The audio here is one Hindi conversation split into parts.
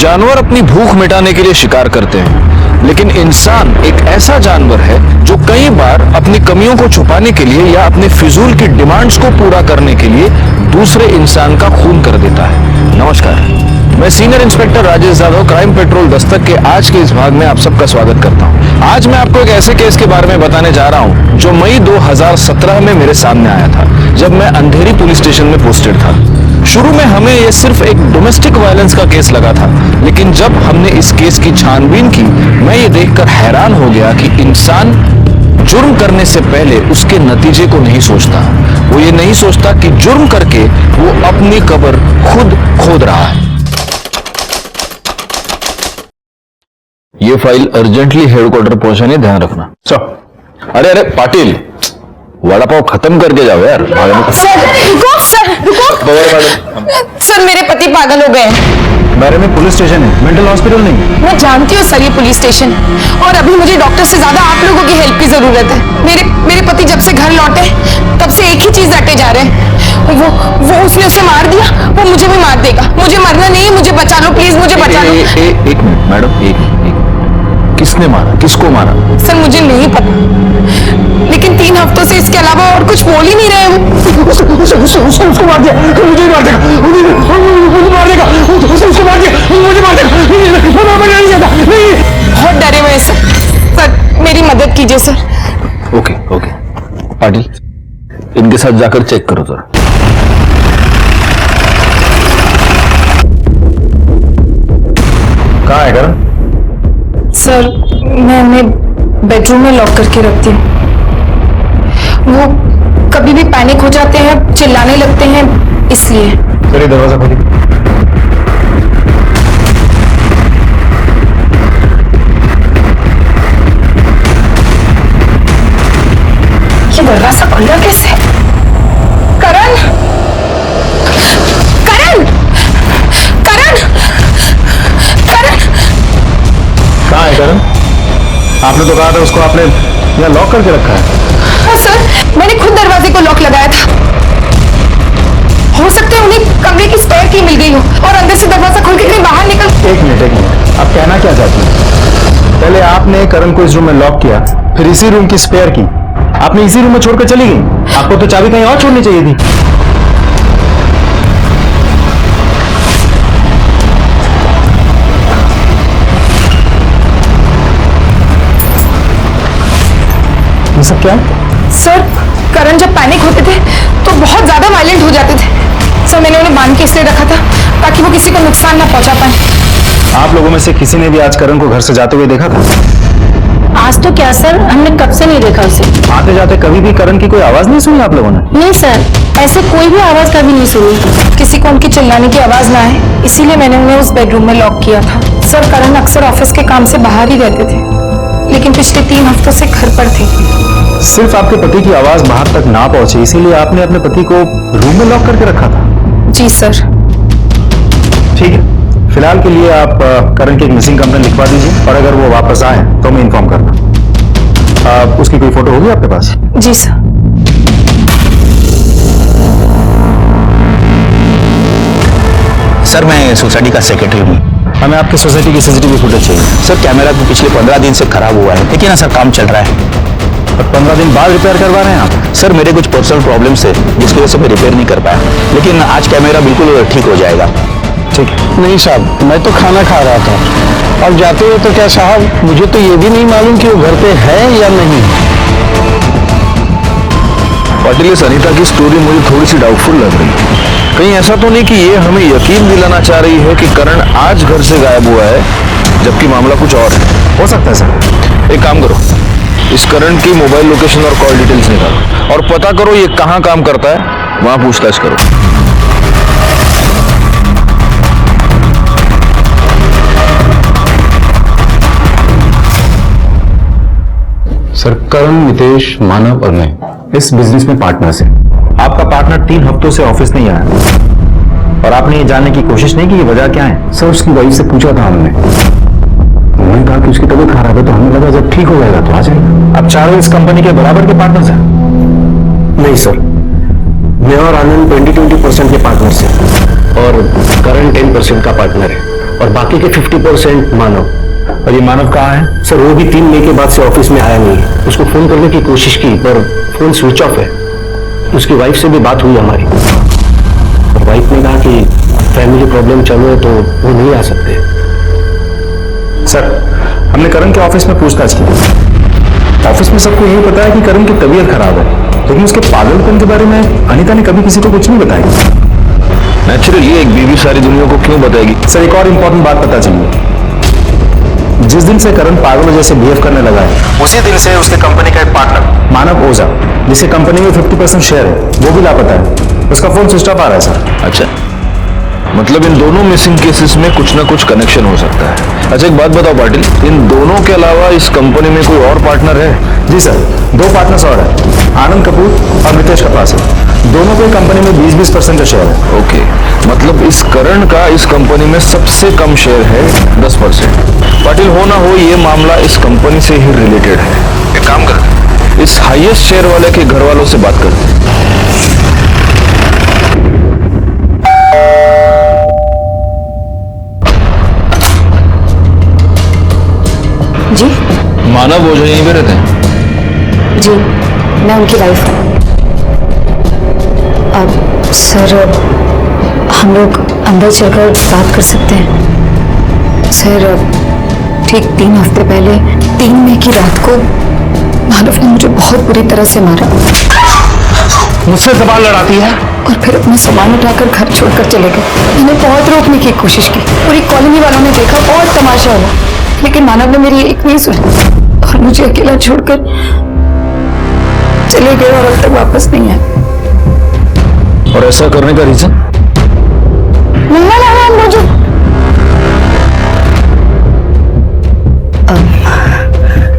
जानवर अपनी भूख मिटाने के लिए शिकार करते हैं, लेकिन इंसान एक ऐसा जानवर है जो कई बार अपनी कमियों को छुपाने के लिए या अपने फिजूल की डिमांड्स को पूरा करने के लिए दूसरे इंसान का खून कर देता है। नमस्कार, मैं senior inspector Rajesh Yadav, crime petrol Dastak के आज के इस भाग में आप सबका स्वागत करता हूं। आज मैं आपको एक ऐसे केस के बारे में बताने जा रहा हूं जो मई 2017 में मेरे सामने आया था, जब मैं अंधेरी पुलिस स्टेशन में पोस्टेड था। शुरू में हमें यह सिर्फ एक डोमेस्टिक वायलेंस का केस लगा था, लेकिन जब हमने इस केस की छानबीन की, मैं ये देखकर हैरान हो गया कि इंसान जुर्म करने से पहले उसके नतीजे को नहीं सोचता। वो ये नहीं सोचता कि जुर्म करके वो अपनी कब्र खुद खोद रहा है। ये फाइल अर्जेंटली हेडक्वार्टर पहुंचाने ध्यान रखना। अरे अरे पाटिल, वड़ा पाव खत्म करके जाओ यार। सर रुको। सर मेरे पति पागल हो गए। बारे में पुलिस स्टेशन है, मेंटल हॉस्पिटल नहीं। मैं जानती हूँ सर ये पुलिस स्टेशन, और अभी मुझे डॉक्टर से ज्यादा आप लोगों की हेल्प की जरूरत है। मेरे पति जब से घर लौटे तब से एक ही चीज रटे जा रहे हैं, वो उसने उसे मार दिया, वो मुझे भी मार देगा। मुझे मरना नहीं, मुझे बचा लो प्लीज, मुझे बचा लो। एक मिनट मैडम, एक किसने मारा, किसको मारा? सर मुझे नहीं पता, लेकिन 3 हफ्तों से इसके अलावा और कुछ बोल ही नहीं रहे वो। उसको मार दिया, मुझे मार देगा, मुझे मार देगा, उसको मार दिया, मुझे मार देगा, मैं नहीं चाहता, नहीं। बहुत डरे हुए सर, मेरी मदद कीजिए सर। ओके पाटिल, इनके साथ जाकर चेक करो जरा। कहाँ है करण? सर मैं उन्हें बेडरूम में लॉक करके रखती हूँ। वो कभी भी पैनिक हो जाते हैं, चिल्लाने लगते हैं, इसलिए। चलिए दरवाजा खोलिए। ये दरवाजा खुला कैसे? करण! करण! करण! करण! कहाँ है करण? आपने तो कहा था उसको आपने यहाँ लॉक करके रखा है। हाँ सर, मैंने खुद दरवाजे को लॉक लगाया था। हो सकता है उन्हें कमरे की स्पेयर की मिल गई हो और अंदर से दरवाजा खोल के कहीं बाहर निकल। एक मिनट, आप कहना क्या चाहती हैं? पहले आपने करण को इस रूम में लॉक किया, फिर इसी रूम की स्पेयर की आपने इसी रूम में छोड़कर चली गई। आपको तो चाबी कहीं और छोड़नी चाहिए थी। ये सब क्या है? सर करण जब पैनिक होते थे तो बहुत ज्यादा वायलेंट हो जाते थे। सर मैंने उन्हें बांध के इसलिए रखा था ताकि वो किसी को नुकसान ना पहुंचा पाए। आप लोगों में से किसी ने भी आज करण को घर से जाते हुए देखा था? आज तो क्या सर, हमने कब से नहीं देखा उसे। आते जाते कभी भी करण की कोई आवाज नहीं सुनी आप लोगों ने? नहीं सर, ऐसे कोई भी आवाज कभी नहीं सुनी। किसी को उनकी चिल्लाने की आवाज ना आए, इसीलिए मैंने उन्हें उस बेडरूम में लॉक किया था। सर करण अक्सर ऑफिस के काम से बाहर ही रहते थे, लेकिन पिछले 3 हफ्तों से घर पर थे। सिर्फ आपके पति की आवाज बाहर तक ना पहुंचे, इसीलिए आपने अपने पति को रूम में लॉक करके रखा था? जी सर। ठीक है, फिलहाल के लिए आप करण की एक मिसिंग कंप्लेंट लिखवा दीजिए, और अगर वो वापस आए तो मैं इन्फॉर्म करना। उसकी कोई फोटो होगी आपके पास? जी सर। सर मैं सोसाइटी का सेक्रेटरी हूँ। हमें आपकी सोसाइटी की सीसीटीवी फुटेज चाहिए। सर कैमरा तो पिछले 15 दिन से खराब हुआ है, देखिए ना सर, काम चल रहा है। और 15 दिन बाद रिपेयर करवा रहे हैं आप? सर मेरे कुछ पर्सनल प्रॉब्लम्स है जिसकी वजह से मैं रिपेयर नहीं कर पाया, लेकिन आज कैमरा बिल्कुल ठीक हो जाएगा। ठीक है। नहीं साहब, मैं तो खाना खा रहा था और जाते हुए तो क्या साहब, मुझे तो ये भी नहीं मालूम कि वो घर पे है या नहीं। पाटिल, इस अनीता की स्टोरी मुझे थोड़ी सी डाउटफुल लग रही है। कहीं ऐसा तो नहीं कि ये हमें यकीन दिलाना चाह रही है कि करण आज घर से गायब हुआ है, जबकि मामला कुछ और है? हो सकता है सर। एक काम करो, इस करण की मोबाइल लोकेशन और कॉल डिटेल्स निकालो और पता करो ये कहां काम करता है, वहां पूछताछ करो। सर करण, नितेश, मानव और मैं इस बिजनेस में पार्टनर्स हैं। आपका पार्टनर 3 हफ्तों से ऑफिस नहीं आया और आपने ये जानने की कोशिश नहीं की कि वजह क्या है? सर उसकी वाइफ से पूछा था हमने, उन्होंने कहा कि उसकी तबीयत खराब है, तो हमें लगा जब ठीक हो जाएगा तो आ जाएगा। आप चारों इस कंपनी के बराबर के पार्टनर्स हैं? नहीं सर, मैं और आनंद 20-20% के पार्टनर्स हैं और करण 10% का पार्टनर है। और बाकी के 50% मानव। और ये मानव कहाँ है? सर वो भी 3 मई के बाद से ऑफिस में आया नहीं है। उसको फोन करने की कोशिश की पर फोन स्विच ऑफ है। उसकी वाइफ से भी बात हुई हमारी, और वाइफ ने कहा कि फैमिली प्रॉब्लम चालू है तो वो नहीं आ सकते। सर हमने करण के ऑफिस में पूछताछ की। ऑफिस में सबको यही पता है कि करण की तबीयत खराब है, लेकिन उसके पागलपन के बारे में अनीता ने कभी किसी को कुछ नहीं बताया। नेचुरली एक बीवी सारी दुनिया को क्यों बताएगी? सर एक और इंपॉर्टेंट बात पता चली। जिस दिन से करण पागलों जैसे बिहेव करने लगा है, उसी दिन से उसके कंपनी का एक पार्टनर मानव ओझा, जिसके कंपनी में 50% शेयर है, वो भी लापता है। उसका फोन स्विच ऑफ आ रहा है सर। अच्छा, मतलब इन दोनों मिसिंग केसेस में कुछ ना कुछ कनेक्शन हो सकता है। अच्छा एक बात बताओ पाटिल, इन दोनों के अलावा इस कंपनी में कोई और पार्टनर है? जी सर, 2 पार्टनर्स और हैं, आनंद कपूर और रितेश कपासे। दोनों को कंपनी में 20% का शेयर है। ओके, मतलब इस करण का इस कंपनी में सबसे कम शेयर है 10%। पाटिल हो ना हो ये मामला इस कंपनी से ही रिलेटेड है। एक काम कर, इस हाईएस्ट शेयर वाले के घर वालों से बात करते हैं। जी मानव ओझा यहीं पे रहते हैं? जी, मैं उनकी वाइफ हूँ। अब सर हम लोग अंदर चलकर बात कर सकते हैं? सर ठीक 3 हफ्ते पहले 3 मई की रात को मानव ने मुझे बहुत बुरी तरह से मारा। मुझसे सवाल लड़ाती है और फिर अपना सामान उठाकर घर छोड़कर चले गए। मैंने बहुत रोकने की कोशिश की, पूरी कॉलोनी वालों ने देखा, बहुत तमाशा हुआ, लेकिन मानव ने मेरी एक नहीं सुनी और मुझे अकेला छोड़कर चले गए और अब तक वापस नहीं आए। और ऐसा करने का रीजन? मुझे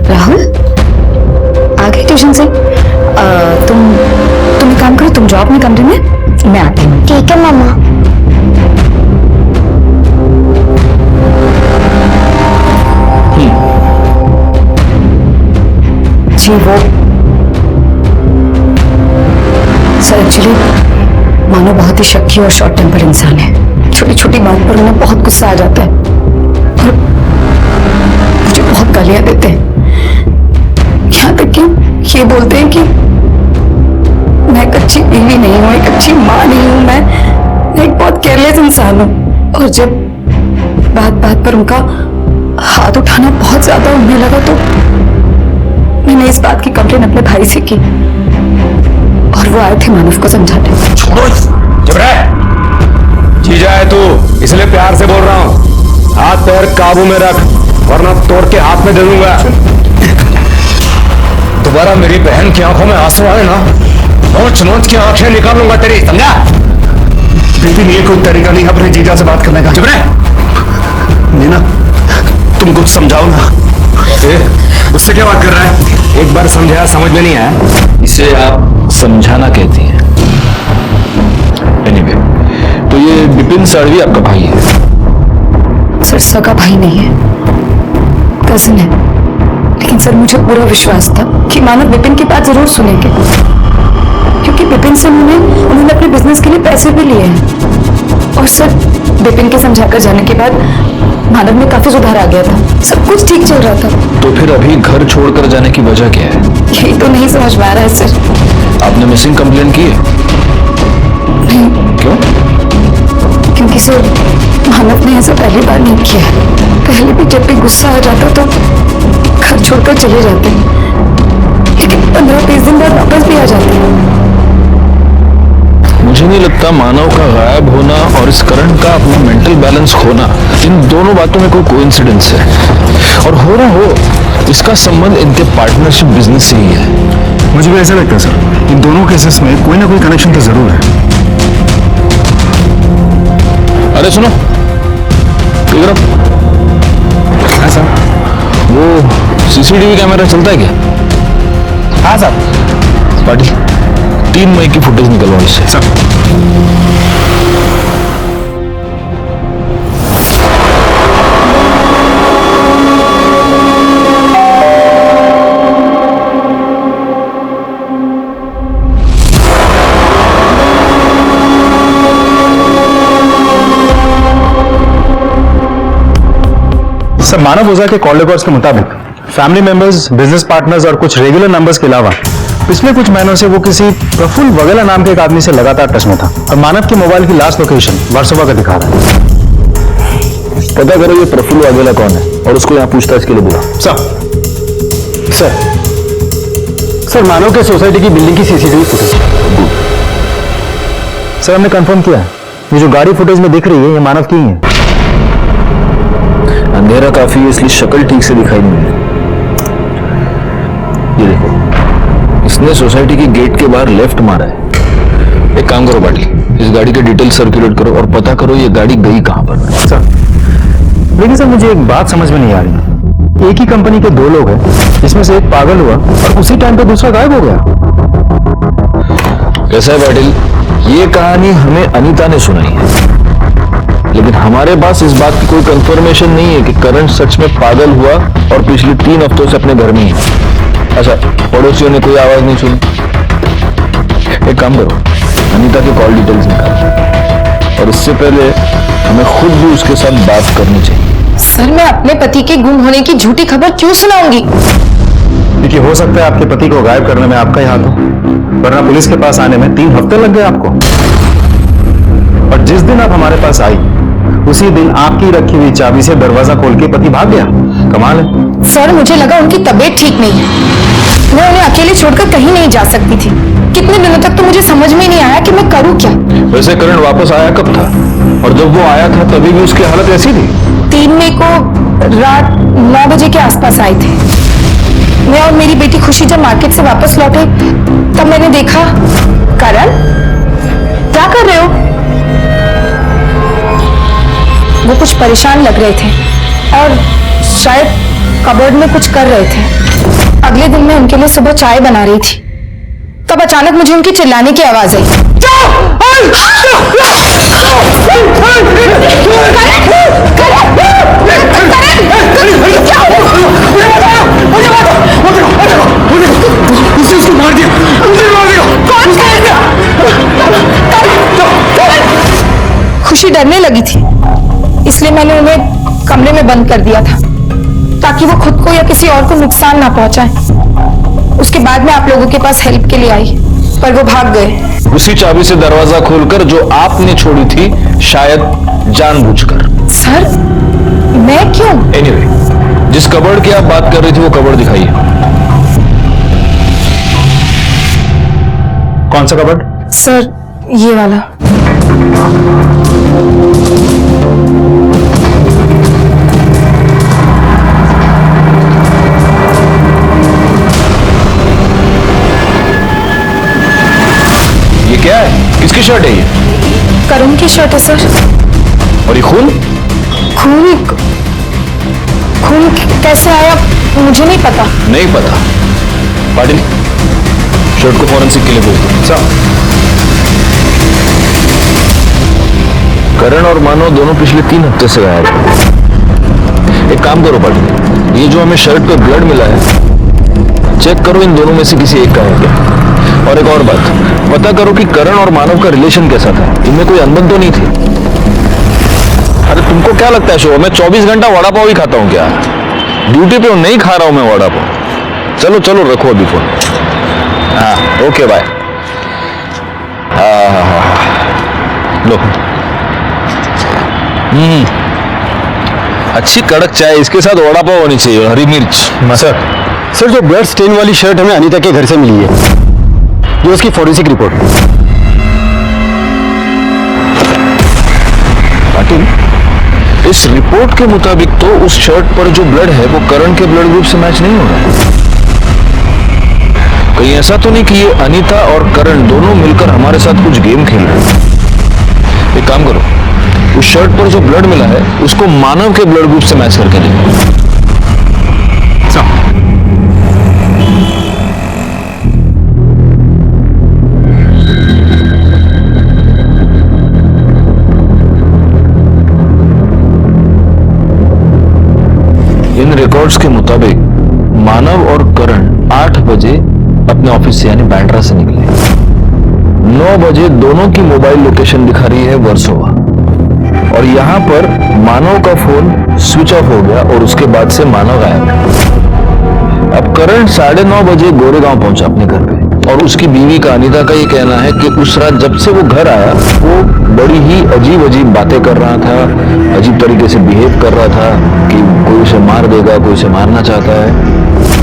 राहुल आ गए ट्यूशन से? तुम एक काम करो, तुम जाओ अपने कमरे में, मैं आती हूँ। ठीक है मामा। जी वो सर एक्चुअली मानो बहुत ही शक्की और शॉर्ट टेम्पर इंसान है। छोटी छोटी बात पर उन्हें बहुत गुस्सा आ जाता है और मुझे बहुत गालियां देते हैं। यहाँ तक कि ये बोलते हैं कि मैं एक अच्छी बीवी नहीं हूँ, एक अच्छी माँ नहीं हूँ, मैं एक बहुत केयरलेस इंसान हूँ। और जब बात बात पर उनका हाथ उठाना बहुत ज्यादा होने लगा तो मैंने इस बात की कंप्लेन अपने भाई से की और वो आए थे मानव को समझाने। छोड़ो, चुप रह। जीजा है तू, इसलिए प्यार से बोल रहा हूँ। हाथ पैर काबू में रख, वरना तोड़ के हाथ में दे दूंगा। दोबारा मेरी बहन की आंखों में आंसू आए ना, नोच नोच की आंखें निकालूंगा तेरी, समझा? लेकिन ये कोई तरीका नहीं अपने जीजा से बात करने का। चुप रह। नीना, तुम कुछ समझाओ ना। उससे क्या बात कर रहा है? एक बार समझाया, समझ में नहीं आया। इसे आप समझाना कहती हैं। एनीवे, तो ये विपिन साड़वी आपका भाई है? सर सगा भाई नहीं है, कजिन है। लेकिन सर मुझे पूरा विश्वास था कि मानव विपिन की बात जरूर सुनेंगे, क्योंकि विपिन से उन्होंने अपने बिजनेस के लिए पैसे भी लिए हैं। और सर विपिन के समझाकर जाने के बाद मानव में काफी सुधार आ गया था, सब कुछ ठीक चल रहा था। तो फिर अभी घर छोड़कर जाने की वजह क्या है? यही तो नहीं समझ में आ रहा है सर। आपने मिसिंग कंप्लेन की है? नहीं, क्यों? क्योंकि सर मानव ने ऐसा पहली बार नहीं किया है। पहले भी जब भी गुस्सा आ जाता तो घर छोड़कर चले जाते, लेकिन 15-20 दिन बाद वापस भी आ जाते। मुझे नहीं लगता मानव का गायब होना और इस करण का अपना मेंटल बैलेंस खोना, इन दोनों बातों में कोई कोइंसिडेंस है। और हो ना हो, इसका संबंध इनके पार्टनरशिप बिजनेस से ही है। मुझे भी ऐसा लगता है सर, इन दोनों केसेस में कोई ना कोई कनेक्शन तो जरूर है। अरे सुनो, इधर आओ। हाँ सर। वो सीसीटीवी कैमरा चलता है क्या? हाँ सर। पाटिल 3 मई की फुटेज निकलवाओ इससे। सर। मानव ओझा के कॉल रिकॉर्ड्स के मुताबिक फैमिली मेंबर्स, बिजनेस पार्टनर्स और कुछ रेगुलर नंबर्स के अलावा पिछले कुछ महीनों से वो किसी प्रफुल्ल वगेला नाम के एक आदमी से लगातार टच में था और मानव की मोबाइल की लास्ट लोकेशन वर्सोवा का दिखा रहा है। पता करो ये प्रफुल्ल वाघेला कौन है और उसको यहाँ पूछताछ के लिए बुला। सर मानव के सोसाइटी की बिल्डिंग की सीसीटीवी फुटेज। सर हमने कंफर्म किया है, ये जो गाड़ी फुटेज में दिख रही है ये मानव की ही है। अंधेरा काफी है इसलिए शक्ल ठीक से दिखाई नहीं दे। ये देखो, इसने सोसाइटी की गेट के बाहर लेफ्ट मारा है। एक काम करो पाटिल, इस गाड़ी के डिटेल सर्कुलेट करो और पता करो ये गाड़ी गई कहां पर। सर लेकिन सर मुझे एक बात समझ में नहीं आ रही, एक ही कंपनी के दो लोग हैं जिसमें से एक पागल हुआ और उसी टाइम पे दूसरा गायब हो गया। कैसा है पाटिल, ये कहानी हमें अनीता ने सुनाई है लेकिन हमारे पास इस बात की कोई कंफर्मेशन नहीं है कि करण सच में पागल हुआ और पिछले 3 हफ्तों से अपने घर में ही है। अच्छा, पड़ोसियों ने कोई आवाज नहीं सुनी। एक काम करो, अनीता के कॉल डिटेल्स निकालो और इससे पहले हमें खुद भी उसके साथ बात करनी चाहिए। सर मैं अपने पति के गुम होने की झूठी खबर क्यों सुनाऊंगी? देखिए हो सकता है आपके पति को गायब करने में आपका ही हाथ हो, वरना पुलिस के पास आने में 3 हफ्ते लग गए आपको। और जिस दिन आप हमारे पास आई उसी दिन आपकी रखी हुई चाबी से दरवाजा खोल के पति भाग गया। कमाल है। सर मुझे लगा उनकी तबीयत ठीक नहीं है, मैं उन्हें अकेले छोड़कर कहीं नहीं जा सकती थी। कितने दिनों तक तो मुझे समझ में नहीं आया कि मैं करूं क्या। वैसे करण वापस आया कब था? और जब वो आया था तभी भी उसकी हालत ऐसी थी? 3 मई को रात 9 बजे के आसपास आए थे। मैं और मेरी बेटी खुशी जब मार्केट से वापस लौटे तब मैंने देखा। करण क्या कर रहे हो? वो कुछ परेशान लग रहे थे और शायद कबर्ड में कुछ कर रहे थे। अगले दिन मैं उनके लिए सुबह चाय बना रही थी, तब अचानक मुझे उनकी चिल्लाने की आवाज आई। खुशी डरने लगी थी इसलिए मैंने उन्हें कमरे में बंद कर दिया था ताकि वो खुद को या किसी और को नुकसान ना पहुंचाए। उसके बाद मैं आप लोगों के पास हेल्प के लिए आई पर वो भाग गए। उसी चाबी से दरवाजा खोलकर जो आपने छोड़ी थी, शायद जानबूझकर। सर मैं क्यों? एनीवे, जिस कबर्ड की आप बात कर रही थी वो कबर्ड दिखाइए। कौन सा कबर्ड? सर ये वाला। ये क्या है? किसकी शर्ट है ये? करण की शर्ट है सर। और ये खून? खून? खून कैसे आया मुझे नहीं पता। नहीं पता? पाटिल, शर्ट को फॉरेंसिक के लिए भेज दो। करण और मानव दोनों पिछले 3 हफ्ते से गायब हैं। एक काम करो पाटिल, ये जो हमें शर्ट पे ब्लड मिला है, चेक करो इन दोनों में से किसी एक का है क्या। और एक और बात, पता करो कि करण और मानव का रिलेशन कैसा था, इनमें कोई अनबन तो नहीं थी। अरे तुमको क्या लगता है शो, मैं 24 घंटा वड़ा पाव ही खाता हूँ क्या? ड्यूटी पे नहीं खा रहा हूं मैं वड़ा पाव। चलो चलो रखो अभी फोन। हाँ ओके बाय। लो। अच्छी कड़क चाय, इसके साथ वड़ा पाव होनी चाहिए, हरी मिर्च। सर जो ब्लड स्टेन वाली शर्ट हमें अनीता के घर से मिली है, ये उसकी फॉरेंसिक रिपोर्ट। पाटिल, इस रिपोर्ट के मुताबिक तो उस शर्ट पर जो ब्लड है वो करण के ब्लड ग्रुप से मैच नहीं हो रहा है। कहीं ऐसा तो नहीं कि ये अनीता और करण दोनों मिलकर हमारे साथ कुछ गेम खेल रहे हैं? एक काम करो, उस शर्ट पर जो ब्लड मिला है उसको मानव के ब्लड ग्रुप से मैच करके देखो। इन रिकॉर्ड्स के मुताबिक मानव और करण 8 बजे अपने ऑफिस से यानी बैंड्रा से निकले। 9 बजे दोनों की मोबाइल लोकेशन दिखा रही है वर्सोवा। और यहाँ पर मानव का फोन स्विच ऑफ हो गया और उसके बाद से मानव गायब है। अब करण 9:30 बजे गोरेगांव पहुंचा अपने घर पे और उसकी बीवी का अनीता का ये कहना है कि उस रात जब से वो घर आया वो बड़ी ही अजीब अजीब बातें कर रहा था, अजीब तरीके से बिहेव कर रहा था कि कोई उसे मार देगा, कोई उसे मारना चाहता है।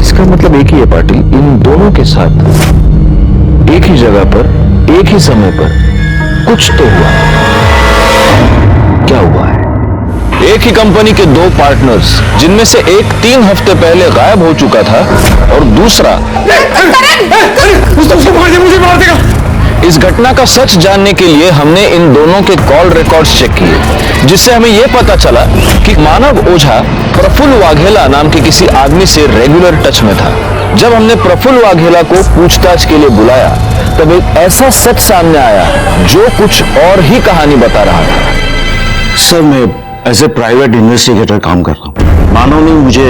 इसका मतलब एक ही है पाटिल, इन दोनों के साथ एक ही जगह पर एक ही समय पर कुछ तो हुआ। क्या हुआ है? एक ही कंपनी के दो पार्टनर्स जिनमें से एक 3 हफ्ते पहले गायब हो चुका था और दूसरा मुझे मार देगा। इस घटना का सच जानने के लिए हमने इन दोनों के कॉल रिकॉर्ड्स चेक किए, जिससे हमें यह पता चला कि मानव ओझा प्रफुल्ल वाघेला नाम के किसी आदमी से रेगुलर टच में था। जब हमने प्रफुल्ल वाघेला को पूछताछ के लिए बुलाया तब एक ऐसा सच सामने आया जो कुछ और ही कहानी बता रहा था। सर, मैं एज ए प्राइवेट इन्वेस्टिगेटर काम कर रहा हूँ। मानव ने मुझे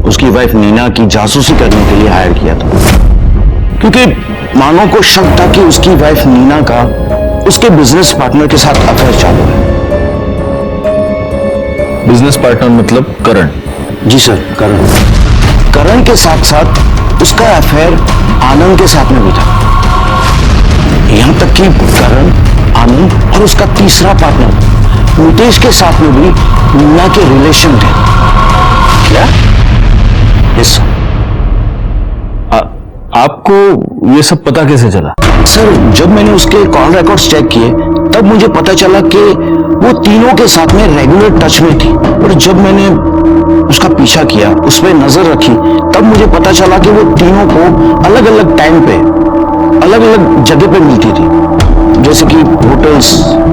उसकी वाइफ नीना की जासूसी करने के लिए हायर किया था, क्योंकि मानव को शक था कि उसकी वाइफ नीना का उसके बिजनेस पार्टनर के साथ अफेयर चालू है। बिजनेस पार्टनर मतलब करण? जी सर, करण के साथ साथ उसका अफेयर आनंद के साथ में भी था। यहां तक कि करण, आनंद और उसका तीसरा पार्टनर नितेश के साथ में भी नीना के रिलेशन थे। क्या? Yes sir. आपको ये सब पता कैसे चला? सर, जब मैंने उसके कॉल रिकॉर्ड्स चेक किए तब मुझे पता चला कि वो तीनों के साथ में रेगुलर टच में थी। और जब मैंने उसका पीछा किया, उस पर नजर रखी, तब मुझे पता चला कि वो तीनों को अलग अलग टाइम पे अलग अलग जगह पे मिलती थी, जैसे कि होटल्स,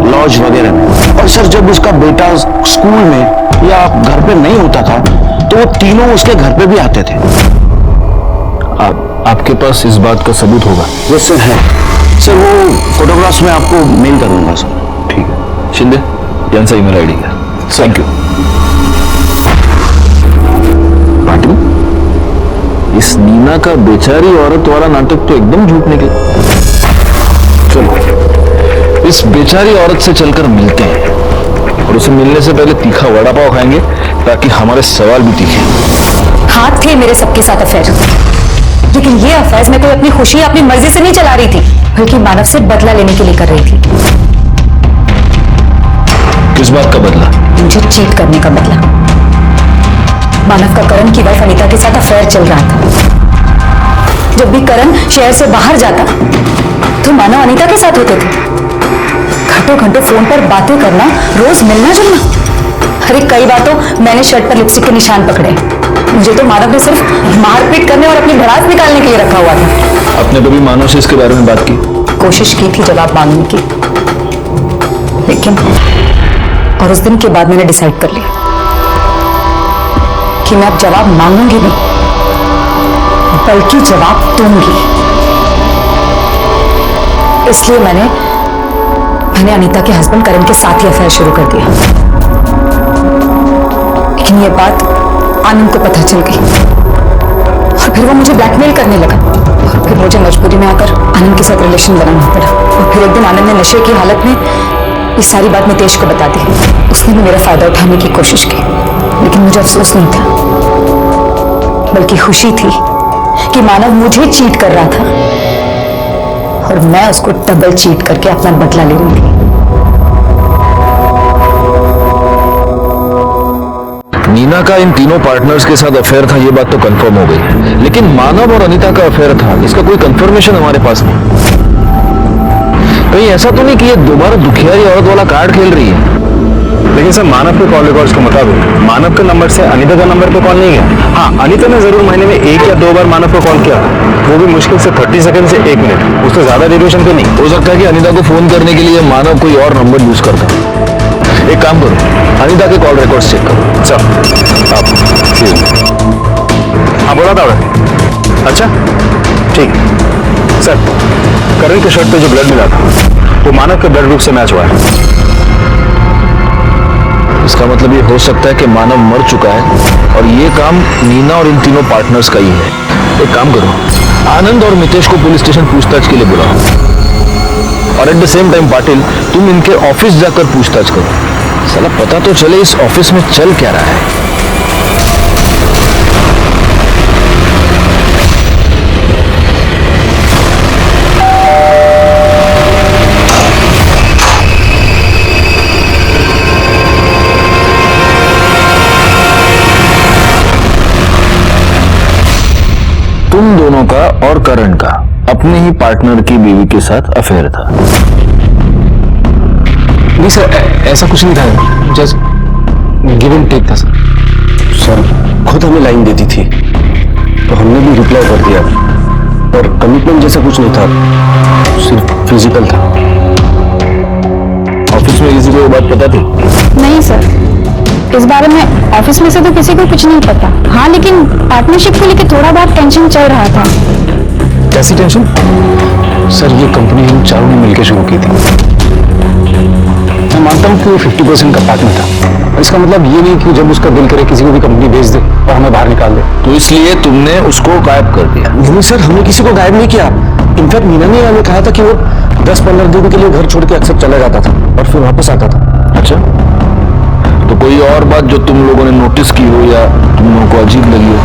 लॉज वगैरह में। और सर, जब उसका बेटा स्कूल में या घर पे नहीं होता था तो वो तीनों उसके घर पे भी आते थे। आपके पास इस बात का सबूत होगा? यस सर, है सर। वो फोटोग्राफ्स में आपको मेल कर दूंगा सर। ठीक है शिंदे, यांचा ईमेल आईडी घ्या। Thank you. पाटिल, इस नीना का बेचारी औरत वाला नाटक तो एकदम झूठ निकला। चलो इस बेचारी औरत से चलकर मिलते हैं और उसे मिलने से पहले तीखा वड़ा पाव खाएंगे ताकि हमारे सवाल भी तीखे। हाथ थे मेरे सबके साथ अफेयर, लेकिन ये अफेयर मैं कोई अपनी खुशी अपनी मर्जी से नहीं चला रही थी, बल्कि मानव से बदला लेने के लिए कर रही थी। किस बात का बदला? मुझे चीट करने का बदला। मानव का करण की वाइफ अनीता के साथ अफेयर चल रहा था। जब भी करण शहर से बाहर जाता तो मानव अनीता के साथ होते थे। घंटों घंटों फोन पर बातें करना, रोज मिलना जुलना। अरे कई बार तो मैंने शर्ट पर लिपस्टिक के निशान पकड़े। मुझे तो मानव ने सिर्फ मारपीट करने और अपनी भड़ास निकालने के लिए रखा हुआ था। आपने कभी मानव से इसके बारे में बात की? कोशिश की थी जवाब मांगने की, लेकिन और उस दिन के बाद मैंने डिसाइड कर लिया कि मैं अब जवाब मांगूंगी नहीं, बल्कि जवाब दूंगी। इसलिए मैंने अनीता के हस्बैंड करण के साथ ही अफेयर शुरू कर दिया। लेकिन ये बात आनंद को पता चल गई और फिर वो मुझे ब्लैकमेल करने लगा। और फिर मुझे मजबूरी में आकर आनंद के साथ रिलेशन बनाना पड़ा। और फिर एक दिन आनंद ने नशे की हालत में ये सारी बात नितेश को बता दी। उसने भी मेरा फायदा उठाने की कोशिश की, लेकिन मुझे अफसोस नहीं था, बल्कि खुशी थी कि मानव मुझे चीट कर रहा था और मैं उसको डबल चीट करके अपना बदला ले रही थी। नीना का इन तीनों पार्टनर्स के साथ अफेयर था, ये बात तो कंफर्म हो गई, लेकिन मानव और अनीता का अफेयर था, इसका कोई कंफर्मेशन हमारे पास नहीं। कहीं ऐसा तो नहीं कि ये दोबारा दुखियारी औरत वाला कार्ड खेल रही है? लेकिन सर, मानव के कॉल रिकॉर्ड्स के मुताबिक मानव के नंबर से अनीता का नंबर पे कॉल नहीं गया। हाँ, अनीता ने जरूर महीने में 1 या 2 बार मानव को कॉल किया, वो भी मुश्किल से 30 सेकंड से 1 मिनट, उससे ज्यादा ड्यूरेशन पे नहीं। हो सकता है कि अनीता को फोन करने के लिए मानव कोई और नंबर यूज करता। एक काम करो, अनीता के कॉल रिकॉर्ड्स चेक करो। चल आप। हाँ, बोला था मैं। अच्छा ठीक। सर, करण के शर्ट पे जो ब्लड मिला था वो मानव के ब्लड ग्रुप से मैच हुआ है। इसका मतलब ये हो सकता है कि मानव मर चुका है और ये काम नीना और इन तीनों पार्टनर्स का ही है। एक काम करो, आनंद और मितेश को पुलिस स्टेशन पूछताछ के लिए बुलाओ। और at the same time Patil तुम इनके ऑफिस जाकर पूछताछ करो। साला पता तो चले इस ऑफिस में चल क्या रहा है। तुम दोनों का और करण का अपने ही पार्टनर की बीवी के साथ अफेयर था। नहीं सर, ऐसा कुछ नहीं था, जस्ट गिव एंड टेक था सर। सर खुद हमें लाइन देती थी तो हमने भी रिप्लाई कर दिया, और कमिटमेंट जैसा कुछ नहीं था, सिर्फ फिजिकल था। ऑफिस में किसी को ये बात पता थी? नहीं सर, इस बारे में ऑफिस में से तो किसी को कुछ नहीं पता। हाँ, लेकिन पार्टनरशिप को लेकर थोड़ा बहुत टेंशन चल रहा था। कैसी टेंशन? सर ये कंपनी हम चारों ने मिलकर शुरू की थी। मैं मानता हूँ कि वो 50% का पार्टनर था, इसका मतलब ये नहीं कि जब उसका दिल करे किसी को भी कंपनी भेज दे और हमें बाहर निकाल दे। तो इसलिए तुमने उसको गायब कर दिया? नहीं सर, हमने किसी को गायब नहीं किया। इनफैक्ट मीना ने हमें कहा था कि वो 10-15 दिन के लिए घर छोड़ के अक्सर चला जाता था और फिर वापस आता था। अच्छा, तो कोई और बात जो तुम लोगों ने नोटिस की हो या तुम लोगों को अजीब लगी हो?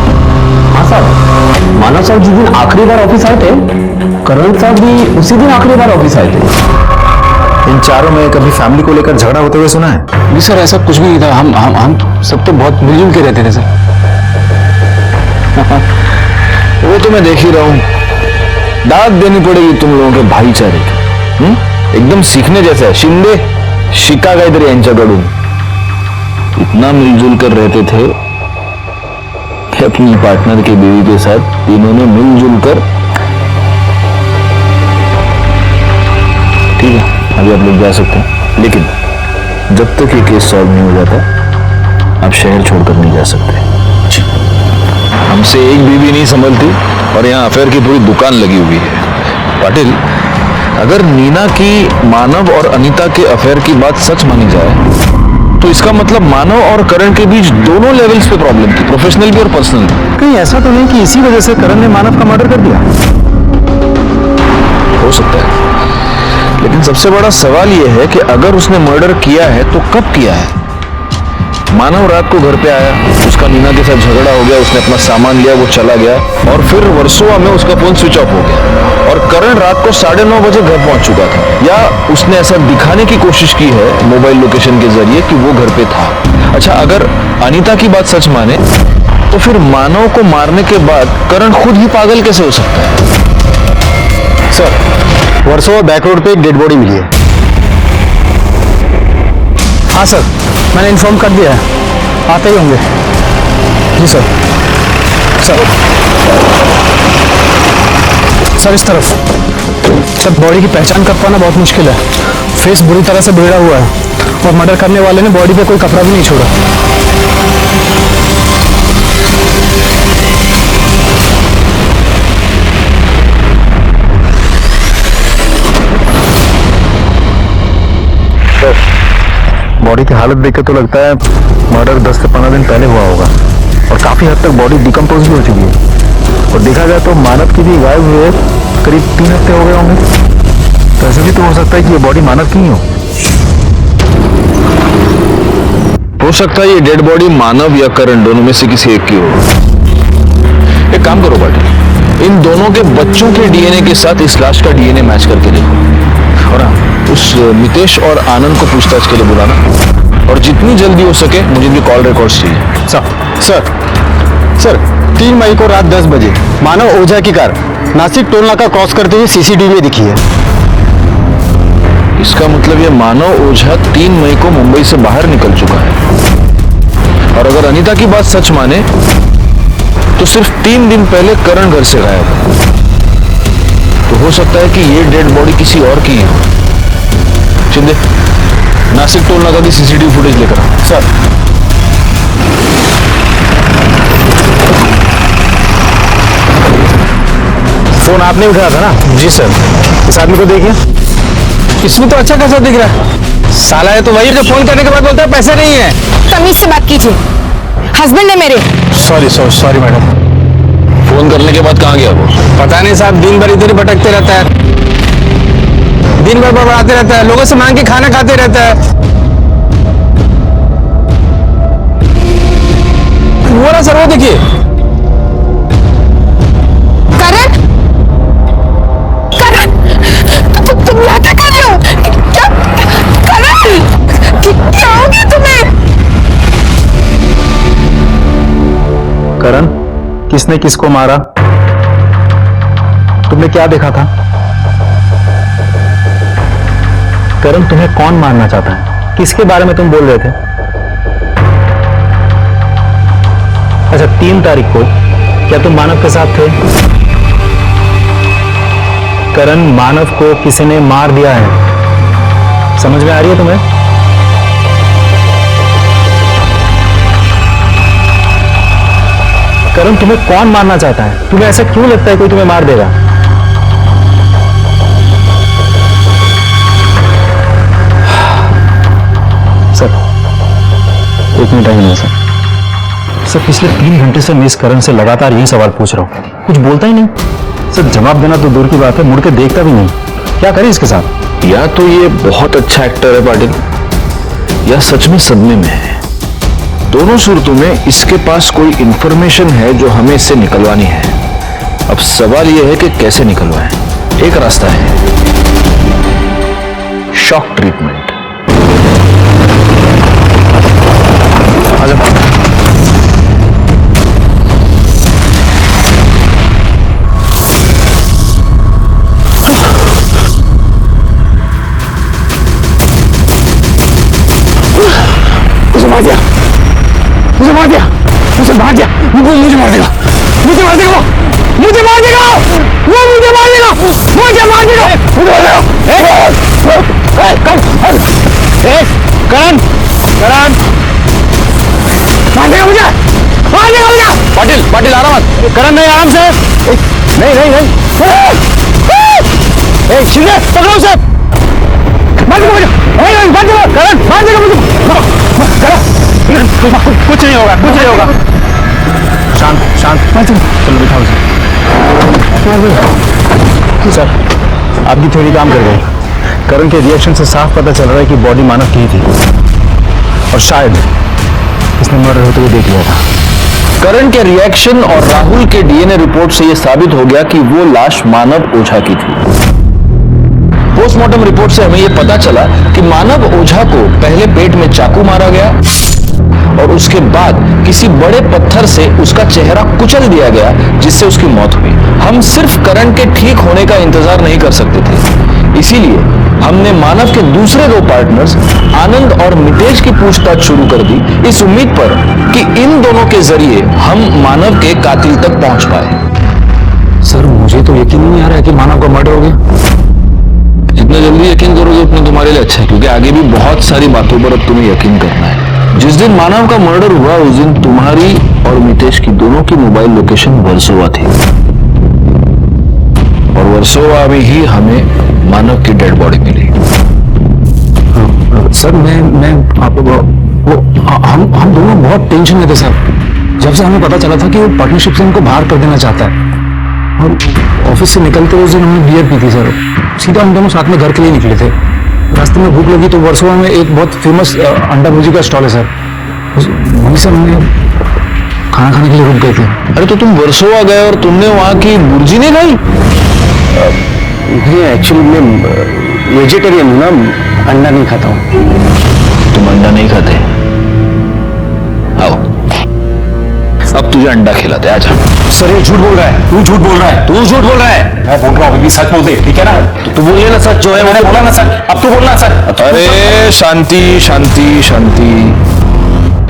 हाँ साहब, मानव साहब जिस दिन आखिरी बार ऑफिस आए थे, करण साहब भी उसी दिन आखिरी बार ऑफिस आए थे। इन चारों में कभी फैमिली को लेकर झगड़ा होते हुए सुना है? नहीं सर, ऐसा कुछ भी नहीं था। हम सब तो बहुत मिलजुल के रहते थे सर। वो तो मैं देख ही रहा हूं। दाद देनी पड़ेगी तुम लोगों के भाईचारे की। एकदम सीखने जैसा है। शिंदे शिका काहीतरी यांच्याकडून इतना मिलजुल कर रहते थे कि अपनी पार्टनर की बीवी के साथ तीनों ने मिलजुल कर। ठीक है, अभी आप लोग जा सकते हैं, लेकिन जब तक ये केस सॉल्व नहीं हो जाता आप शहर छोड़कर नहीं जा सकते। हमसे एक बीवी नहीं संभलती और यहाँ अफेयर की पूरी दुकान लगी हुई है। पाटिल, अगर नीना की मानव और अनीता के अफेयर की बात सच मानी जाए तो इसका मतलब मानव और करण के बीच दोनों लेवल्स पे प्रॉब्लम थी, प्रोफेशनल भी और पर्सनल भी। कहीं ऐसा तो नहीं कि इसी वजह से करण ने मानव का मर्डर कर दिया? हो सकता है, लेकिन सबसे बड़ा सवाल यह है कि अगर उसने मर्डर किया है तो कब किया है? मानव रात को घर पे आया, उसका नीना के साथ झगड़ा हो गया, उसने अपना सामान लिया, वो चला गया और फिर वर्सोवा में उसका फोन स्विच ऑफ हो गया और करण रात को 9:30 बजे घर पहुंच चुका था, या उसने ऐसा दिखाने की कोशिश की है मोबाइल लोकेशन के जरिए कि वो घर पे था। अच्छा, अगर अनीता की बात सच माने तो फिर मानव को मारने के बाद करण खुद ही पागल कैसे हो सकता है? सर, वर्सोवा बैक रोड पे एक डेड बॉडी मिली है। हाँ सर, मैंने इन्फॉर्म कर दिया है, आते ही होंगे। जी सर। सर इस तरफ। सर बॉडी की पहचान कर पाना बहुत मुश्किल है, फेस बुरी तरह से बिगड़ा हुआ है और मर्डर करने वाले ने बॉडी पे कोई कपड़ा भी नहीं छोड़ा। बॉडी की हालत देख के तो लगता है मर्डर 10 से 15 दिन पहले हुआ होगा और काफी हद तक बॉडी डिकम्पोज भी हो चुकी है। और देखा जाए तो मानव की भी गायब हुए करीब 3 हफ्ते हो गए होंगे, तो ऐसा भी तो हो सकता है कि ये बॉडी मानव की ही हो सकता है ये डेड बॉडी मानव या करण दोनों में से किसी एक की हो। एक काम करो पाटिल, इन दोनों के बच्चों के डीएनए के साथ इस लाश का डीएनए मैच करके देखो, और हाँ, उस मितेश और आनंद को पूछताछ के लिए बुलाना और जितनी जल्दी हो सके मुझे इनके कॉल रिकॉर्ड्स चाहिए। सर 3 मई को रात 10 बजे मानव ओझा की कार नासिक टोल नाका क्रॉस करते हुए सीसीटीवी में दिखी है। इसका मतलब ये मानव ओझा 3 मई को मुंबई से बाहर निकल चुका है, और अगर अनीता की बात सच माने तो सिर्फ 3 दिन पहले करण घर से गायब है। तो हो सकता है कि ये डेड बॉडी किसी और की है। शिंदे, नासिक टोल नाका की सीसीटीवी फुटेज लेकर आ। सर फोन आपने उठाया था ना? जी सर। इस आदमी को देखिए, इसमें तो अच्छा खासा दिख रहा है। साला है तो वही जो फोन करने के बाद बोलता है पैसे नहीं है। तमीज से बात कीजिए, हस्बैंड है मेरे। Sorry madam. फोन करने के बाद कहाँ गया वो? पता नहीं साहब, दिन भर इधर ही भटकते रहता है। दिन भर बड़बड़ाते रहता है, लोगों से मांग के खाना खाते रहता है। वो ना सर, वो देखिए। करण, करण, तुम यहाँ क्या कर रहे हो? क्या करण, क्या हो गया तुम्हें? करण, किसने किसको मारा? तुमने क्या देखा था? करण, तुम्हें कौन मारना चाहता है? किसके बारे में तुम बोल रहे थे? अच्छा, 3 तारीख को क्या तुम मानव के साथ थे? करण, मानव को किसी ने मार दिया है। समझ में आ रही है तुम्हें? करण, तुम्हें कौन मारना चाहता है? तुम्हें ऐसा क्यों लगता है कोई तुम्हें मार देगा? सर, 1 मिनट आइए सर। सर, पिछले 3 घंटे से मैं इस करण से लगातार यही सवाल पूछ रहा हूं, कुछ बोलता ही नहीं। सर, जवाब देना तो दूर की बात है, मुड़ के देखता भी नहीं। क्या करें इसके साथ? या तो ये बहुत अच्छा एक्टर है पाटिल, या सच में सदमे में है। दोनों सूरतों में इसके पास कोई इंफॉर्मेशन है जो हमें इससे निकलवानी है। अब सवाल यह है कि कैसे निकलवाएं। एक रास्ता है, शॉक ट्रीटमेंट। मुझे मार दिया, मुझे मार दिया, मुझे मार दिया, मुझे मार देगा, मुझे मार देगा, मुझे मार देगा, वो मुझे मार देगा, मुझे मार देगा, मुझे मार देगा। करण, करण, मार देगा मुझे, मार देगा मुझे। पाटिल, पाटिल आराम मत। करण, नहीं, आराम से। नहीं नहीं नहीं, शिंदे पकड़ो उसे, मार देगा मुझे, मार देगा, करण मार देगा मुझे। कुछ नहीं होगा, कुछ नहीं होगा। शांत, शांत। चलो बिठाओ सर। आपकी थ्योरी काम कर गई। करण के रिएक्शन से साफ पता चल रहा है कि बॉडी मानव की ही थी, और शायद इसने मर्डर होते हुए देख लिया था। करण के रिएक्शन और राहुल के डीएनए रिपोर्ट से यह साबित हो गया कि वो लाश मानव ओझा की थी। पोस्टमार्टम रिपोर्ट से हमें यह पता चला कि मानव ओझा को पहले पेट में चाकू मारा गया और उसके बाद किसी बड़े पत्थर से उसका चेहरा कुचल दिया गया, जिससे उसकी मौत हुई। हम सिर्फ करण के ठीक होने का इंतजार नहीं कर सकते थे, इसीलिए हमने मानव के दूसरे 2 पार्टनर्स आनंद और मितेश की पूछताछ शुरू कर दी, इस उम्मीद पर कि इन दोनों के जरिए हम मानव के कातिल तक पहुंच पाए। सर, मुझे तो यकीन नहीं आ रहा है कि मानव का मर्डर हो गया। जितना जल्दी यकीन करोगे उतना तुम्हारे लिए अच्छा है, क्योंकि आगे भी बहुत सारी बातों पर अब तुम्हें यकीन करना है। जिस दिन मानव का मर्डर हुआ उस दिन तुम्हारी और मितेश की दोनों की मोबाइल लोकेशन वर्सोवा थी, और वर्सोवा में ही हमें मानव की डेड बॉडी मिली। सर, मैं आप वो हम दोनों बहुत टेंशन में थे सर, जब से हमें पता चला था कि वो पार्टनरशिप से हमको बाहर कर देना चाहता है। और ऑफिस से निकलते उस दिन हमने बियर पी थी सर, सीधा हम दोनों साथ में घर के लिए निकले थे। रास्ते में भूख लगी तो वर्सोवा में एक बहुत फेमस अंडा भुर्जी का स्टॉल है सर, वहीं से हमने खाना खाने के लिए रुक गए थे। अरे तो तुम वर्सोवा गए और तुमने वहां की बुर्जी नहीं खाई? एक्चुअली मैं वेजिटेरियन हूँ ना, अंडा नहीं खाता हूँ। तुम अंडा नहीं खाते? आओ, अब तुझे अंडा खिलाते, आजा। सर, ये झूठ बोल रहा है, तू झूठ बोल रहा है, तू झूठ बोल रहा है। मैं बोल रहा हूँ, अभी सच बोल दे, ठीक है ना? तू बोलिए ना सच, जो है मैंने बोला ना सच, अब तू बोलना सच। अरे शांति शांति शांति,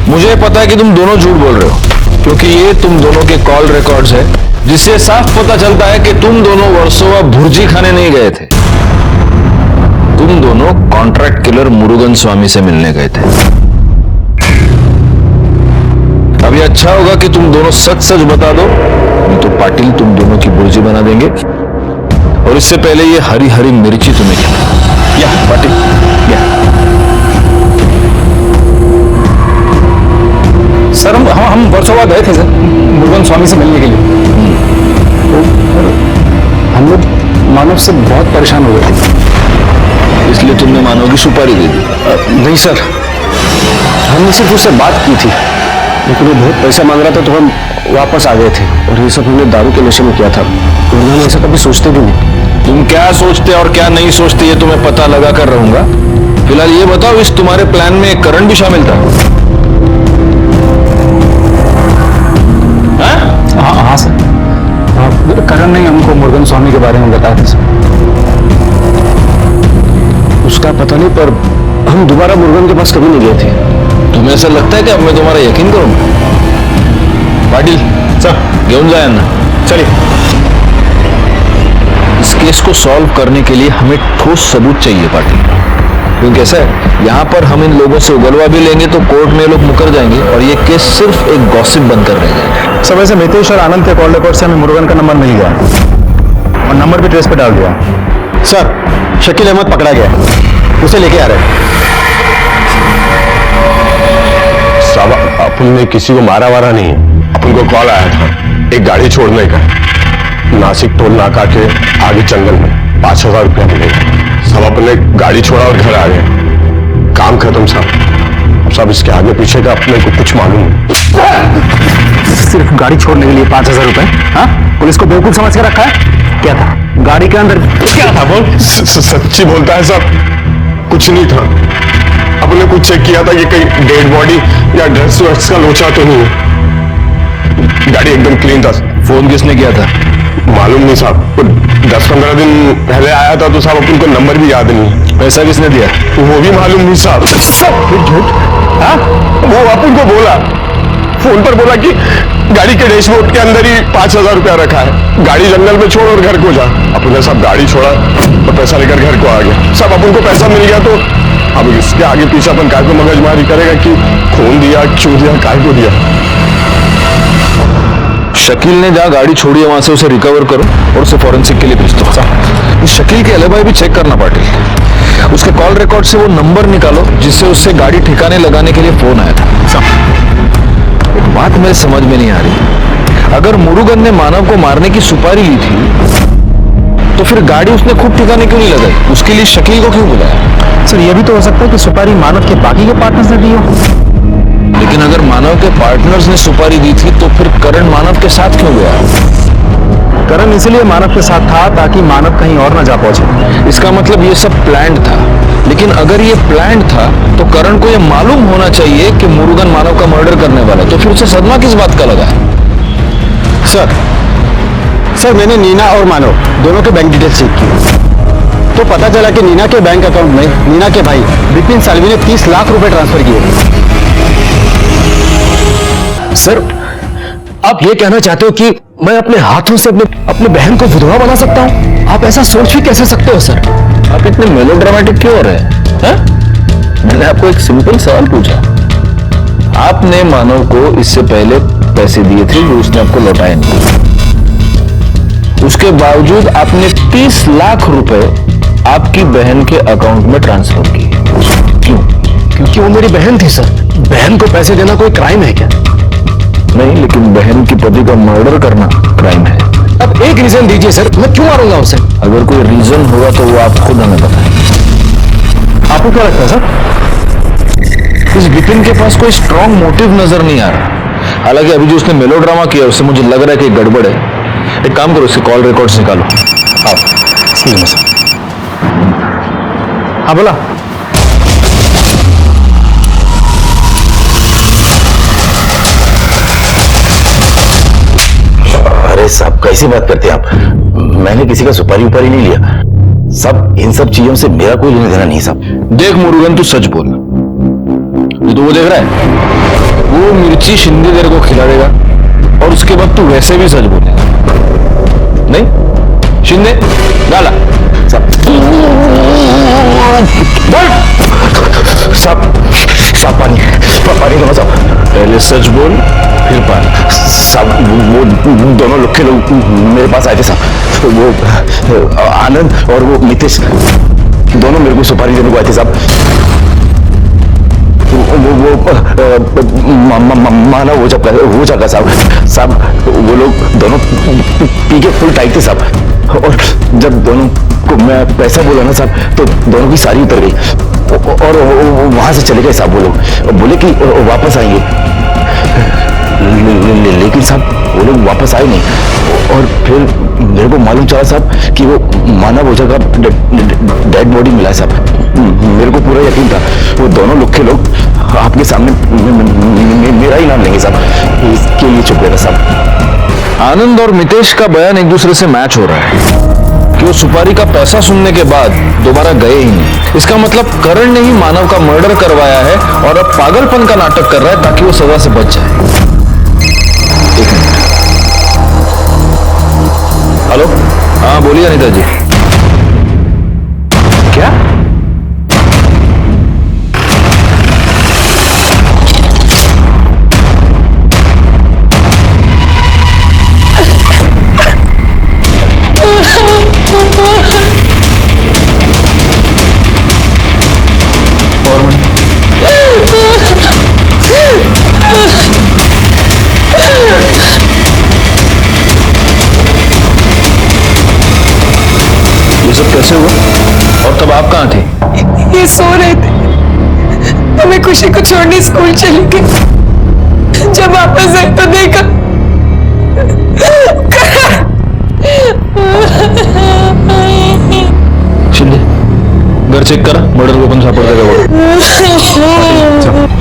मुझे पता है कि तुम दोनों झूठ बोल रहे हो, क्योंकि ये तुम दोनों के कॉल रिकॉर्ड्स है, जिससे साफ पता चलता है कि तुम दोनों वर्सोवा भुर्जी खाने नहीं गए थे। तुम दोनों कॉन्ट्रैक्ट किलर मुरुगन स्वामी से मिलने गए थे। अब ये अच्छा होगा कि तुम दोनों सच सच बता दो, नहीं तो पाटिल तुम दोनों की बुर्जी बना देंगे, और इससे पहले ये हरी हरी मिर्ची तुम्हें खिलाएंगे। या पाटिल, या। सर, हम वर्सोवा गए थे सर, मुरुगन स्वामी से मिलने के लिए। तो हम लोग मानव से बहुत परेशान हो गए थे, इसलिए तुमने मानव की सुपारी दे दी? नहीं सर, हमने सिर्फ उससे बात की थी, लेकिन वो बहुत पैसा मांग रहा था तो हम वापस आ गए थे। और ये सब हमने दारू के नशे में किया था, वरना हम ऐसा कभी सोचते भी नहीं। तुम क्या सोचते और क्या नहीं सोचते ये तुम्हें पता लगा कर रहूंगा। फिलहाल ये बताओ, इस तुम्हारे प्लान में करण भी शामिल था? हाँ सर, करण ने हमको मुरुगन स्वामी के बारे में बताया था सर। उसका पता नहीं, पर हम दोबारा मुरुगन के पास कभी नहीं गए थे। तुम्हें ऐसा लगता है कि अब मैं तुम्हारा यकीन करूंगा? पाटिल सर घेऊन जाए ना। चलिए। इस केस को सॉल्व करने के लिए हमें ठोस सबूत चाहिए पाटिल, क्योंकि ऐसा है, यहाँ पर हम इन लोगों से उगलवा भी लेंगे तो कोर्ट में लोग मुकर जाएंगे और ये केस सिर्फ एक गॉसिप बनकर रह जाएगा। सब ऐसे मितेश और आनंद के कॉल रिकॉर्ड से हमें मुरुगन का नंबर मिल गया और नंबर भी ट्रेस पे डाल दिया। सर, शकील अहमद पकड़ा गया, उसे लेके आ रहे हैं। साहब, अपन ने किसी को मारा वारा नहीं है। अपन को कॉल आया था एक गाड़ी छोड़ने का, नासिक टोल नाका के आगे जंगल में 5,000 रुपया मिलेगा। सब अपने गाड़ी छोड़ा और घर आ गए। काम खत्म साहब। सब इसके आगे पीछे का अपने को कुछ मालूम नहीं। सिर्फ गाड़ी छोड़ने के लिए 5,000 रुपए? हाँ, पुलिस को बेवकूफ समझ के रखा है क्या? था गाड़ी के अंदर क्या था? बोल। सच्ची बोलता है साहब, कुछ नहीं था। अपने कुछ चेक किया था कि कहीं डेड बॉडी या ड्रग्स वग्स का लोचा तो नहीं है। गाड़ी एकदम क्लीन था। फोन किसने किया था? मालूम नहीं साहब, 10-15 दिन पहले आया था तो साहब अपन को नंबर भी याद नहीं। पैसा किसने दिया? वो भी मालूम नहीं साहब। सब झूठ। हाँ, वो अपन को बोला, फोन पर बोला कि गाड़ी के डैशबोर्ड के अंदर ही 5,000 रुपया रखा है, गाड़ी जंगल में छोड़ और घर को जा। अपन ने सब गाड़ी छोड़ा और पैसा लेकर घर को आ गया। सब अपन को पैसा मिल गया तो अब इसके आगे पीछे अपन काय को मगजमारी करेगा कि खून दिया, क्यों दिया, काय को दिया। शकील ने जहाँ गाड़ी छोड़ी है वहां से उसे रिकवर करो और उसे फॉरेंसिक के लिए भेज दो। इस शकील के एलिबाई भी चेक करना पाटिल। उसके कॉल रिकॉर्ड से वो नंबर निकालो जिससे उससे गाड़ी ठिकाने लगाने के लिए फोन आया था। एक बात मेरे समझ में नहीं आ रही, अगर मुरुगन ने मानव को मारने की सुपारी ली थी तो फिर गाड़ी उसने खुद ठिकाने क्यों नहीं लगाई? उसके लिए शकील को क्यों बुलाया? सर, यह भी तो हो सकता है कि सुपारी मानव के बाकी के पार्टनर्स ने दी हो। लेकिन अगर मानव के पार्टनर्स ने सुपारी दी थी तो फिर करण मानव के साथ क्यों गया? करण इसलिए मानव के साथ था ताकि मानव कहीं और न जा पहुंचे। इसका मतलब ये सब प्लान्ड था। लेकिन अगर ये प्लान्ड था तो करण को ये मालूम होना चाहिए कि मुरुगन मानव का मर्डर करने वाला है, तो फिर उसे सदमा किस बात का लगा है? सर, मैंने नीना और मानव दोनों के बैंक डिटेल्स चेक की तो पता चला कि नीना के बैंक अकाउंट में नीना के भाई विपिन सालवी ने 30 लाख रुपए ट्रांसफर किए। सर, आप ये कहना चाहते हो कि मैं अपने हाथों से अपने बहन को विधवा बना सकता हूं? आप ऐसा सोच भी कैसे सकते हो सर? आप इतने मेलोड्रामेटिक क्यों हो रहे हैं? मैंने आपको एक सिंपल सवाल पूछा। आपने मानव को इससे पहले पैसे दिए थे जो उसने आपको लौटाए नहीं, उसके बावजूद आपने 30 लाख रुपए आपकी बहन के अकाउंट में ट्रांसफर किए। क्यों? क्योंकि वो मेरी बहन थी सर। बहन को पैसे देना कोई क्राइम है क्या? नहीं, लेकिन बहन की पति का मर्डर करना क्राइम है। अब एक रीजन दीजिए सर, मैं क्यों मारूंगा उसे? अगर कोई रीजन होगा तो वो आप खुद हमें बताएं। आपको क्या लगता है सर? इस विपिन के पास कोई स्ट्रॉन्ग मोटिव नजर नहीं आ रहा। हालांकि अभी जो उसने मेलोड्रामा किया उससे मुझे लग रहा है कि गड़बड़ है। एक काम करो, उसके कॉल रिकॉर्ड्स निकालो। हाँ, बोला। अरे साहब, कैसी बात करते हैं आप? मैंने किसी का सुपारी उपारी नहीं लिया साहब। इन सब चीजों से मेरा कोई लेना देना नहीं साहब। देख मुरुगन, तू सच बोल। तू तो वो देख रहा है, वो मिर्ची शिंदे तेरे को खिला देगा और उसके बाद तू वैसे भी सच बोलेगा। नहीं शिंदे डाला साहब पानी दो साहब। पहले सच बोल फिर पानी। साहब, वो दोनों लोग के लोग मेरे पास आए थे साहब। वो आनंद और वो मितेश दोनों मेरे को सुपारी देने को आए थे साहब। माना हो जाएगा साहब। वो लोग दोनों पी के फुल टाइट थे साहब। और जब दोनों को मैं पैसा बोला ना साहब तो दोनों की सारी उतर गई और वहां से चले गए साहब। वो लोग बोले कि वापस आएंगे, लेकिन साहब वो लोग वापस आए नहीं। और फिर मेरे को मालूम चला साहब कि वो मानव ओझा का डेड बॉडी मिला है साहब। मेरे को पूरा यकीन था वो दोनों लुखे लोग आपके सामने मेरा ही नाम लेंगे साहब, इसके लिए चुप गया साहब। आनंद और मितेश का बयान एक दूसरे से मैच हो रहा है कि वो सुपारी का पैसा सुनने के बाद दोबारा गए ही नहीं। इसका मतलब करण ने ही मानव का मर्डर करवाया है और अब पागलपन का नाटक कर रहा है ताकि वो सजा से बच जाए। एक मिनट। हेलो, हाँ बोलिए अनीता जी। क्या? ये सब कैसे हुआ? और तब आप कहाँ थे? ये सो रहे थे तो मैं खुशी को छोड़ने स्कूल चली गई। जब वापस आई तो देखा शिंदे, घर चेक करा, मर्डर वेपन सापड़ता है।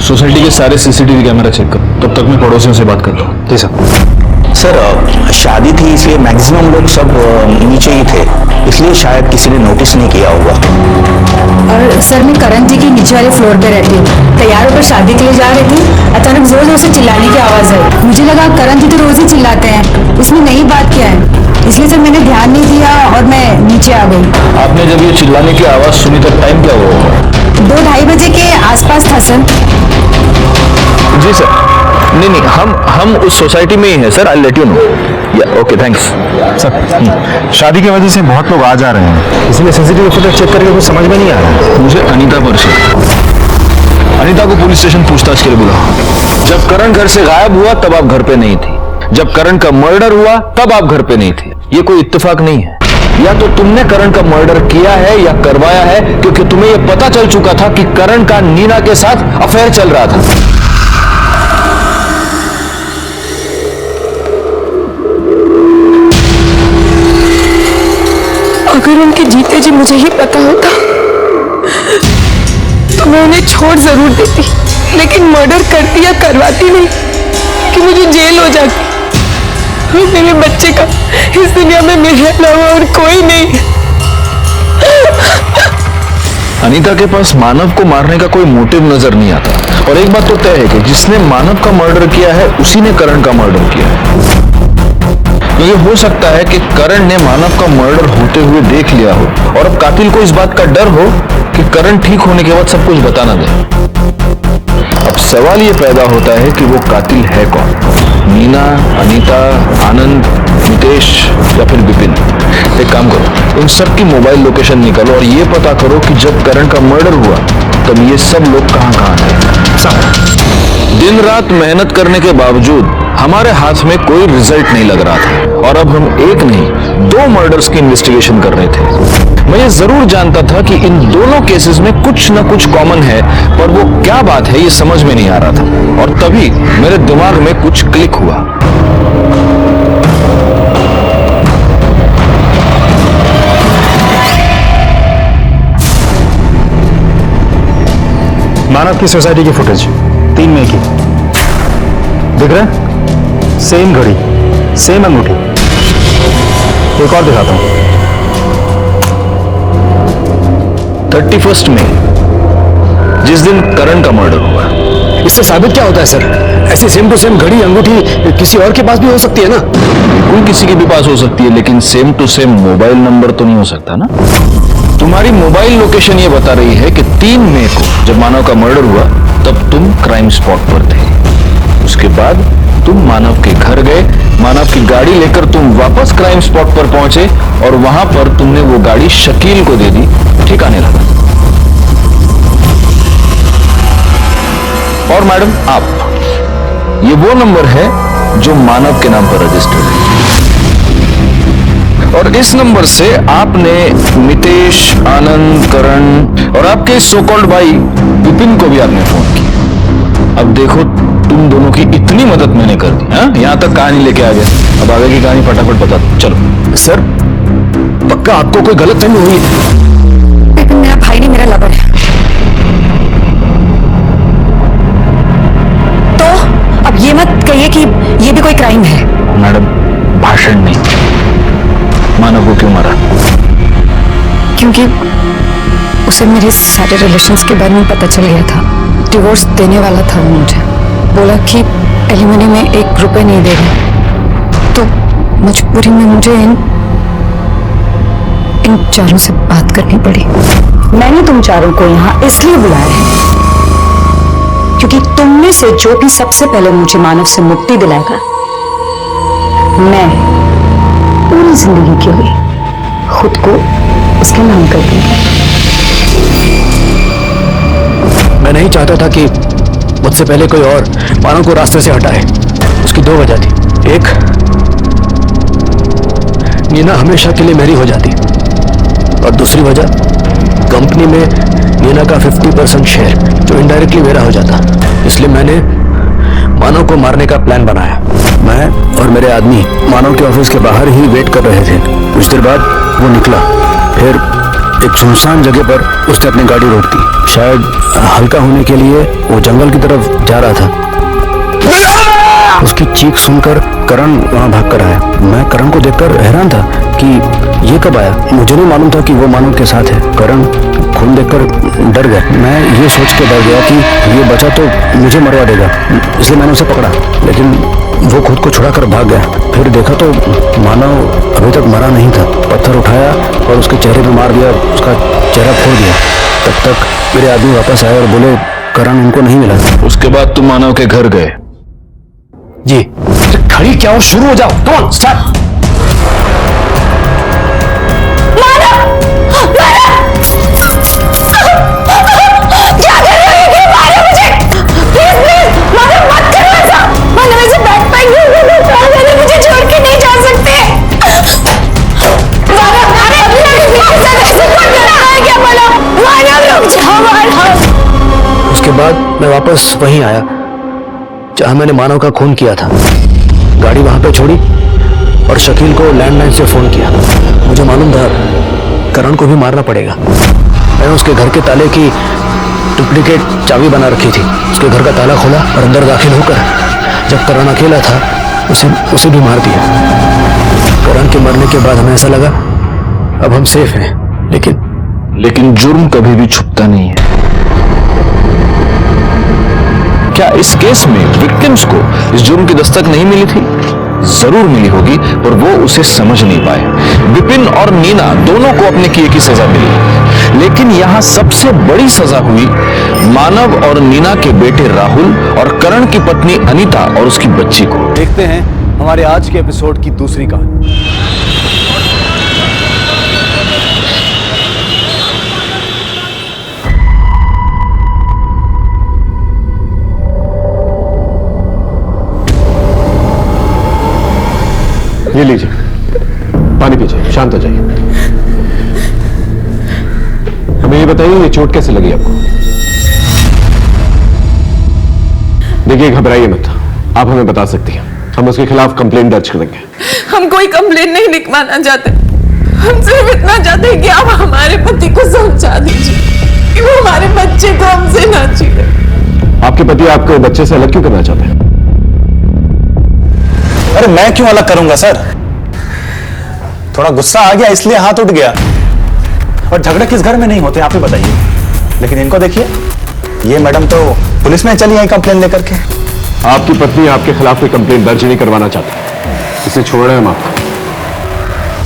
सोसाइटी के सारे सीसीटीवी कैमरा चेक करो, तब तक मैं पड़ोसियों से बात करता हूँ। जी सर शादी थी इसलिए मैक्सिमम लोग सब नीचे ही थे, इसलिए शायद किसी ने नोटिस नहीं किया होगा। और सर मैं करण जी की नीचे वाले फ्लोर पे रहती हूँ। तैयार होकर शादी के लिए जा रही थी, अचानक जोर जोर से चिल्लाने की आवाज आई। मुझे लगा करण जी तो रोज ही चिल्लाते हैं, उसने नई बात किया है, इसलिए सर मैंने ध्यान नहीं दिया और मैं नीचे आ गई। आपने जब ये चिल्लाने की आवाज सुनी तब टाइम क्या हुआ? 2-2:30 बजे के आसपास था सर। जी सर, नहीं हम उस सोसाइटी में ही हैं sir. I let you know. या ओके, थैंक्स सर। शादी की वजह से बहुत लोग आ जा रहे हैं, इसलिए सीसीटीवी फुटेज चेक करके कुछ समझ में नहीं आ रहा है। मुझे अनीता पर शक। अनीता को पुलिस स्टेशन पूछताछ के लिए बुलाओ। जब करण घर से गायब हुआ तब आप घर पे नहीं थी, जब करण का मर्डर हुआ तब आप घर पे नहीं थी। ये कोई इत्तेफाक नहीं है। या तो तुमने करण का मर्डर किया है या करवाया है, क्योंकि तुम्हें यह पता चल चुका था कि करण का नीना के साथ अफेयर चल रहा था। अगर उनके जीते जी मुझे ही पता होता तो मैं उन्हें छोड़ जरूर देती, लेकिन मर्डर करती या करवाती नहीं कि मुझे जेल हो जाती। और मेरे बच्चे का इस दुनिया में मेरे अलावा और कोई नहीं। अनीता के पास मानव को मारने का कोई मोटिव नजर नहीं आता। और एक बात तो तय है कि जिसने मानव का मर्डर किया है उसी ने करण का मर्डर किया है। ये हो सकता है कि करण ने मानव का मर्डर होते हुए देख लिया हो और अब कातिल को इस बात का डर हो कि करण ठीक होने के बाद सब कुछ बता ना दे। अब सवाल ये पैदा होता है कि वो कातिल है कौन? नीना, अनीता, आनंद, मितेश या फिर विपिन? एक काम करो, इन सब की मोबाइल लोकेशन निकालो और ये पता करो कि जब करण का मर्डर हुआ तब ये सब लोग कहां थे। दिन रात मेहनत करने के बावजूद हमारे हाथ में कोई रिजल्ट नहीं लग रहा था और अब हम एक नहीं 2 मर्डर्स की इन्वेस्टिगेशन कर रहे थे। मैं ये जरूर जानता था कि इन दोनों केसेस में कुछ ना कुछ कॉमन है, पर वो क्या बात है ये समझ में नहीं आ रहा था। और तभी मेरे दिमाग में कुछ क्लिक हुआ। मानव की सोसाइटी की फुटेज 3 मई की दिख रहा है? सेम घड़ी, सेम अंगूठी। एक और दिखाता हूं। 31 मई, जिस दिन करण का मर्डर हुआ। इससे साबित क्या होता है सर? ऐसी सेम टू सेम घड़ी अंगूठी किसी और के पास भी हो सकती है ना? बिल्कुल किसी के भी पास हो सकती है, लेकिन same to same mobile number तो नहीं हो सकता ना। तुम्हारी मोबाइल लोकेशन ये बता रही है कि 3 मई को जब मानव का मर्डर हुआ तब तुम क्राइम स्पॉट पर थे। उसके बाद तुम मानव के घर गए, मानव की गाड़ी लेकर तुम वापस क्राइम स्पॉट पर पहुंचे और वहां पर तुमने वो गाड़ी शकील को दे दी। ठिकाने लगा। और मैडम आप, ये वो नंबर है जो मानव के नाम पर रजिस्टर्ड है। और इस नंबर से आपने मितेश, आनंद, करण और आपके सो कॉल्ड भाई विपिन को भी आपने फोन किया। अब देखो, तुम दोनों की इतनी मदद मैंने कर दी, हाँ? यहां तक कहानी लेके आ गया। अब आगे की कहानी फटाफट बता दो, चलो। सर, पक्का आपको कोई गलतफहमी हुई है? विपिन मेरा भाई नहीं, मेरा लवर है। तो अब ये मत कहिए कि ये भी कोई क्राइम है। मैडम, भाषण नहीं, मानव को क्यों मारा? क्योंकि उसे मेरे सारे रिलेशंस के बारे में पता चल गया था। डिवोर्स देने वाला था वो मुझे। बोला कि एलिमनी में 1 रुपए नहीं देगा। तो मजबूरी में मुझे इन चारों से बात करनी पड़ी। मैंने तुम चारों को यहाँ इसलिए बुलाया है क्योंकि तुम में से जो भी सबसे पहले मुझे मानव से मुक्ति दिलाएगा, मैं पूरी जिंदगी के लिए खुद को उसके नाम कर दूंगी। मैं नहीं चाहता था कि मुझसे पहले कोई और मानव को रास्ते से हटाए। उसकी 2 वजह थी। एक, नीना हमेशा के लिए मेरी हो जाती, और दूसरी वजह, कंपनी में नीना का 50% शेयर जो इनडायरेक्टली मेरा हो जाता। इसलिए मैंने मानव को मारने का प्लान बनाया। मैं और मेरे आदमी मानव के ऑफिस के बाहर ही वेट कर रहे थे। कुछ देर बाद वो निकला। फिर एक सुनसान जगह पर उसने अपनी गाड़ी रोक दी। शायद हल्का होने के लिए वो जंगल की तरफ जा रहा था। उसकी चीख सुनकर करण वहां भाग कर आया। मैं करण को देखकर हैरान था कि ये कब आया। मुझे नहीं मालूम था कि वो मानव के साथ है। करण खून देखकर डर गया। मैं ये सोच के डर गया कि ये बचा तो मुझे मरवा देगा, इसलिए मैंने उसे पकड़ा। लेकिन वो खुद को छुड़ाकर भाग गया। फिर देखा तो मानव अभी तक मरा नहीं था। पत्थर उठाया और उसके चेहरे पे मार दिया, उसका चेहरा फोड़ दिया। तब तक मेरे आदमी वापस आए और बोले करण उनको नहीं मिला। उसके बाद तुम मानव के घर गए? जी। खड़ी क्या हो, शुरू हो जाओ। Come on, start. उसके बाद मैं वापस वहीं आया जहां मैंने मानव का खून किया था। गाड़ी वहां पे छोड़ी और शकील को लैंडलाइन से फोन किया। मुझे मालूम था करण को भी मारना पड़ेगा। मैंने उसके घर के ताले की डुप्लीकेट चाबी बना रखी थी। उसके घर का ताला खोला और अंदर दाखिल होकर जब करण अकेला था उसे भी मार दिया। करण के मरने के बाद हमें ऐसा लगा अब हम सेफ हैं, लेकिन जुर्म कभी भी छुपता नहीं है। क्या इस केस में विक्टिम्स को इस जुर्म की दस्तक नहीं मिली थी? जरूर मिली होगी, पर वो उसे समझ नहीं पाए। विपिन और नीना दोनों को अपने किए की सजा मिली, लेकिन यहां सबसे बड़ी सजा हुई मानव और नीना के बेटे राहुल और करण की पत्नी अनीता और उसकी बच्ची को। देखते हैं हमारे आज के एपिसोड की दूसरी कहानी। ये लीजिए, पानी पीजिए, शांत हो जाइए। हमें ये बताइए, ये चोट कैसे लगी आपको? देखिए, घबराइए मत, आप हमें बता सकती हैं, हम उसके खिलाफ कंप्लेंट दर्ज करेंगे। हम कोई कंप्लेंट नहीं लिखवाना चाहते, हम सिर्फ इतना चाहते हैं कि आप हमारे पति को समझा दीजिए कि वो हमारे बच्चे को हमसे ना छीने। आपके पति आपको बच्चे से अलग क्यों करना चाहते हैं? अरे मैं क्यों अलग करूंगा सर? थोड़ा गुस्सा आ गया इसलिए हाथ उठ गया। और झगड़े किस घर में नहीं होते आप ही बताइए। लेकिन इनको देखिए, ये मैडम तो पुलिस में चली आई कंप्लेन लेकर के। आपकी पत्नी आपके खिलाफ कोई कंप्लेंट दर्ज नहीं करवाना चाहती, इसे छोड़ रहे हैं हम आपको।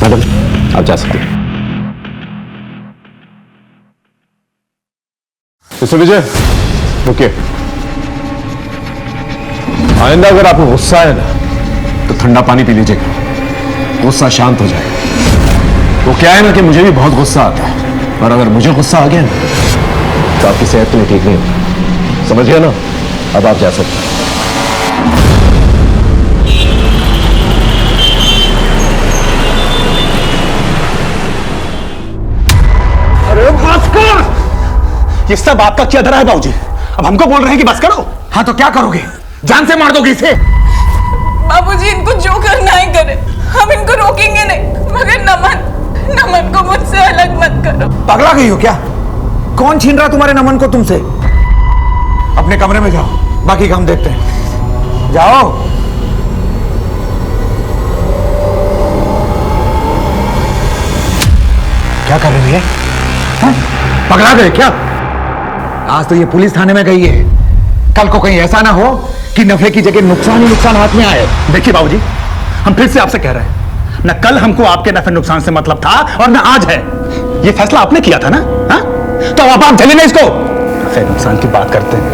मैडम, आप जा सकते हैं। मिस्टर विजय, रुकिए। आइंदा अगर आपको गुस्सा आए ना तो ठंडा पानी पी लीजिएगा, गुस्सा शांत हो जाएगा। वो क्या है ना कि मुझे भी बहुत गुस्सा आता है, और अगर मुझे गुस्सा आ गया ना तो आपकी सेहत के लिए ठीक नहीं होगी, समझ गया ना? अब आप जा सकते हैं। ये सब आपका क्या धरा है बाबूजी? अब हमको बोल रहे हैं कि बस करो। हाँ तो क्या करोगे? जान से मार दोगे इसे? बाबूजी इनको जो करना है करे, हम इनको रोकेंगे नहीं, मगर नमन को मुझसे अलग मत करो। पगला गई हो क्या? कौन छीन रहा तुम्हारे नमन को तुमसे? अपने कमरे में जाओ, बाकी काम देखते हैं। जाओ। क्या कर रही है? पकड़ा गए क्या? आज तो ये पुलिस थाने में गई है, कल को कहीं ऐसा ना हो कि नफे की जगह नुकसान ही नुकसान हाथ में आए। देखिए बाबूजी, हम फिर से आपसे कह रहे हैं, न कल हमको आपके नफे नुकसान से मतलब था और न आज है। ये फैसला आपने किया था ना? हा? तो अब आप झेलेंगे इसको। नफे नुकसान की बात करते हैं,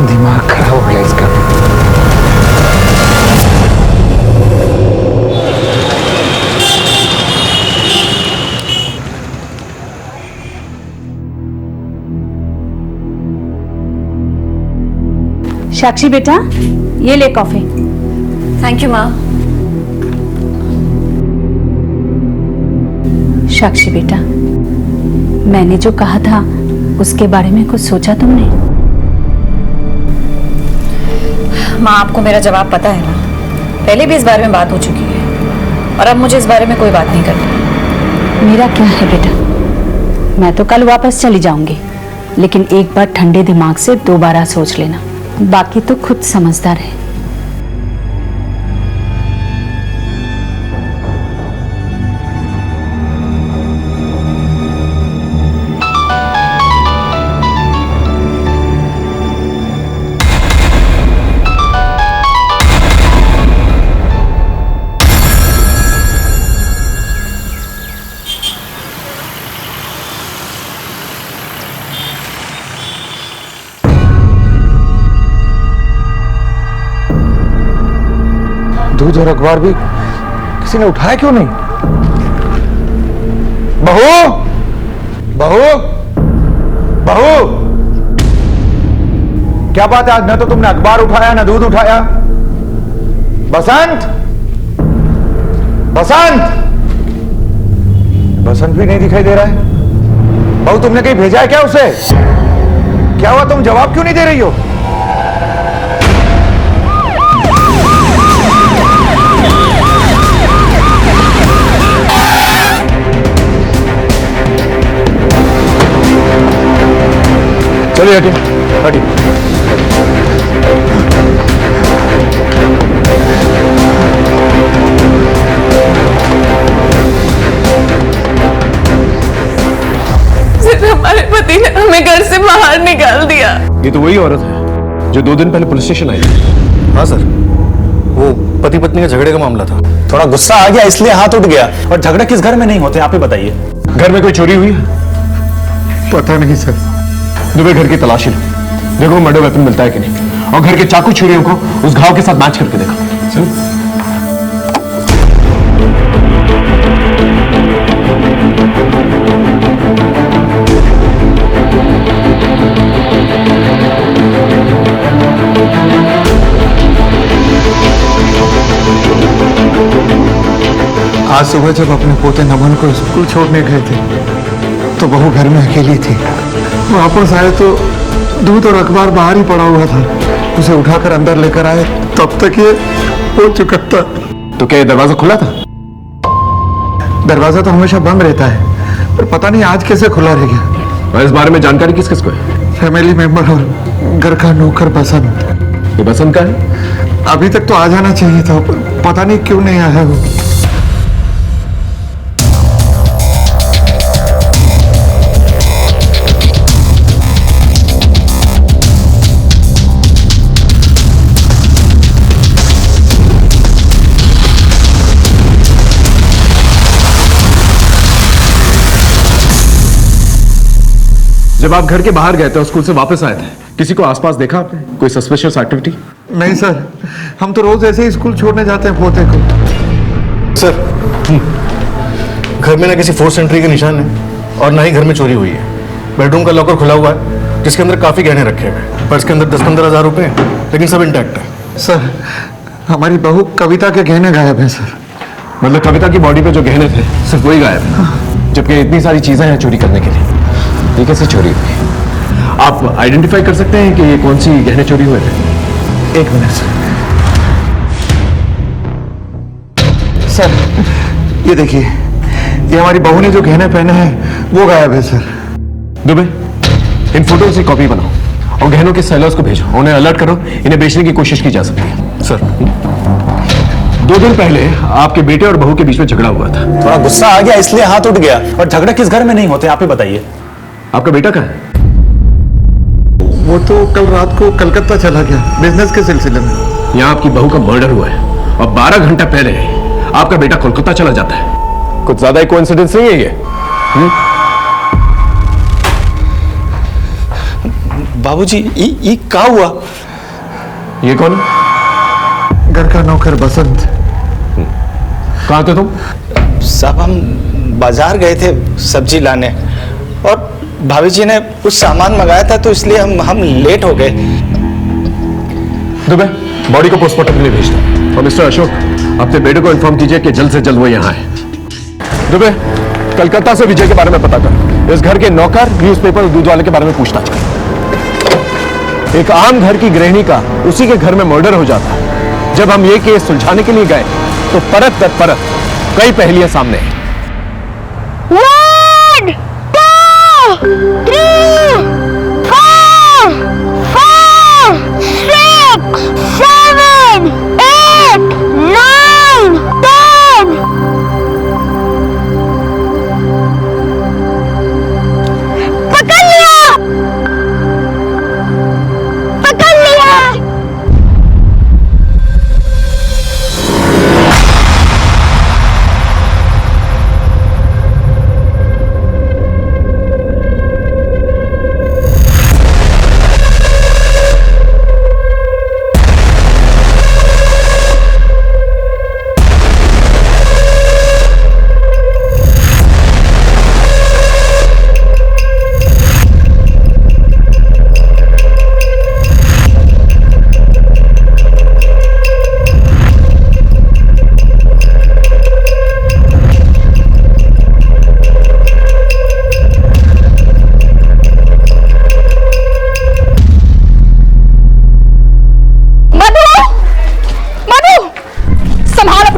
दिमाग खराब हो गया इसका। साक्षी बेटा, ये ले कॉफी। थैंक यू माँ। साक्षी बेटा, मैंने जो कहा था उसके बारे में कुछ सोचा तुमने? माँ, आपको मेरा जवाब पता है ना? पहले भी इस बारे में बात हो चुकी है और अब मुझे इस बारे में कोई बात नहीं करनी। मेरा क्या है बेटा, मैं तो कल वापस चली जाऊंगी, लेकिन एक बार ठंडे दिमाग से दोबारा सोच लेना, बाकी तो खुद समझदार है। दूध और अखबार भी किसी ने उठाया क्यों नहीं? बहू, बहू, बहू, क्या बात है? आज न तो तुमने अखबार उठाया न दूध उठाया। बसंत, बसंत, बसंत भी नहीं दिखाई दे रहा है। बहू, तुमने कहीं भेजा है क्या उसे? क्या हुआ, तुम जवाब क्यों नहीं दे रही हो? चलिए हटिए, हटिए। सिर्फ हमारे पति ने हमें घर से बाहर निकाल दिया। ये तो वही औरत है जो 2 दिन पहले पुलिस स्टेशन आई थी। हाँ सर, वो पति पत्नी का झगड़े का मामला था। थोड़ा गुस्सा आ गया इसलिए हाथ उठ गया। और झगड़े किस घर में नहीं होते, आप ही बताइए। घर में कोई चोरी हुई है? पता नहीं सर। दुबे घर की तलाशी लो, देखो मर्डर वेपन मिलता है कि नहीं, और घर के चाकू छुरियों को उस घाव के साथ मैच करके देखो। चलो। आज सुबह जब अपने पोते नमन को स्कूल छोड़ने गए थे तो बहू घर में अकेली थी। वापस आए तो दूध और अखबार बाहर ही पड़ा हुआ था। उसे उठाकर अंदर लेकर आए, तब तक ये हो चुका था। तो क्या ये दरवाजा खुला था? दरवाजा तो हमेशा बंद रहता है, पर पता नहीं आज कैसे खुला रह गया। और इस बारे में जानकारी किस किस को है? फैमिली मेंबर और घर का नौकर बसंत। ये बसंत का है? अभी तक तो आ जाना चाहिए था, पर पता नहीं क्यों नहीं आया वो। जब आप घर के बाहर गए थे और स्कूल से वापस आए थे, किसी को आसपास देखा आपने? कोई सस्पिशियस एक्टिविटी? नहीं सर, हम तो रोज ऐसे ही स्कूल छोड़ने जाते हैं पोते को। सर, घर में ना किसी फोर्स एंट्री के निशान है और ना ही घर में चोरी हुई है। बेडरूम का लॉकर खुला हुआ है जिसके अंदर काफी गहने रखे हुए हैं, पर्स के अंदर 10-15 हज़ार रुपए हैं, लेकिन सब इंटैक्ट है। सर, हमारी बहू कविता के गहने गायब हैं सर। मतलब कविता की बॉडी पे जो गहने थे सिर्फ वही गायब है, जबकि इतनी सारी चीजें हैं चोरी करने के लिए। ये कैसे चोरी हुई? आप आइडेंटिफाई कर सकते हैं कि ये कौन सी गहने चोरी हुए थे? एक मिनट सर, ये देखिए, ये हमारी बहू ने जो गहने पहने हैं वो गायब है सर। दुबे, इन फोटोज की कॉपी बनाओ और गहनों के सेलर्स को भेजो, उन्हें अलर्ट करो, इन्हें बेचने की कोशिश की जा सकती है। सर 2 दिन पहले आपके बेटे और बहू के बीच में झगड़ा हुआ था। थोड़ा गुस्सा आ गया इसलिए हाथ उठ गया, और झगड़ा किस घर में नहीं होते आप ही बताइए। आपका बेटा कहाँ है? वो तो कल रात को कलकत्ता चला गया बिजनेस के सिलसिले में। यहाँ आपकी बहू का मर्डर हुआ है और 12 घंटा पहले आपका बेटा कोलकाता चला जाता है। कुछ ज्यादा ही कोइंसिडेंस नहीं है ये? बाबूजी, ये क्या हुआ? ये कौन? घर का नौकर बसंत। कहाँ थे तुम? साहब, हम बाजार गए थे सब्जी लाने, और भाभी जी ने कुछ सामान मंगाया था तो इसलिए हम लेट हो गए। दुबे, बॉडी को पोस्टमार्टम के लिए भेज दो, और मिस्टर अशोक, अपने बेटे को इन्फॉर्म कीजिए कि जल्द से जल्द वो यहाँ आए। दुबे, कलकत्ता से विजय के बारे में पता कर, इस घर के नौकर, न्यूज़पेपर और दूध वाले के बारे में पूछताछ कर। एक आम घर की गृहिणी का उसी के घर में मर्डर हो जाता है। जब हम ये केस सुलझाने के लिए गए तो परत दर परत कई पहेलियां सामने हैं। 1 2 3 4 5 6 7 8 9 10 पकड़ लिया, पकड़ लिया।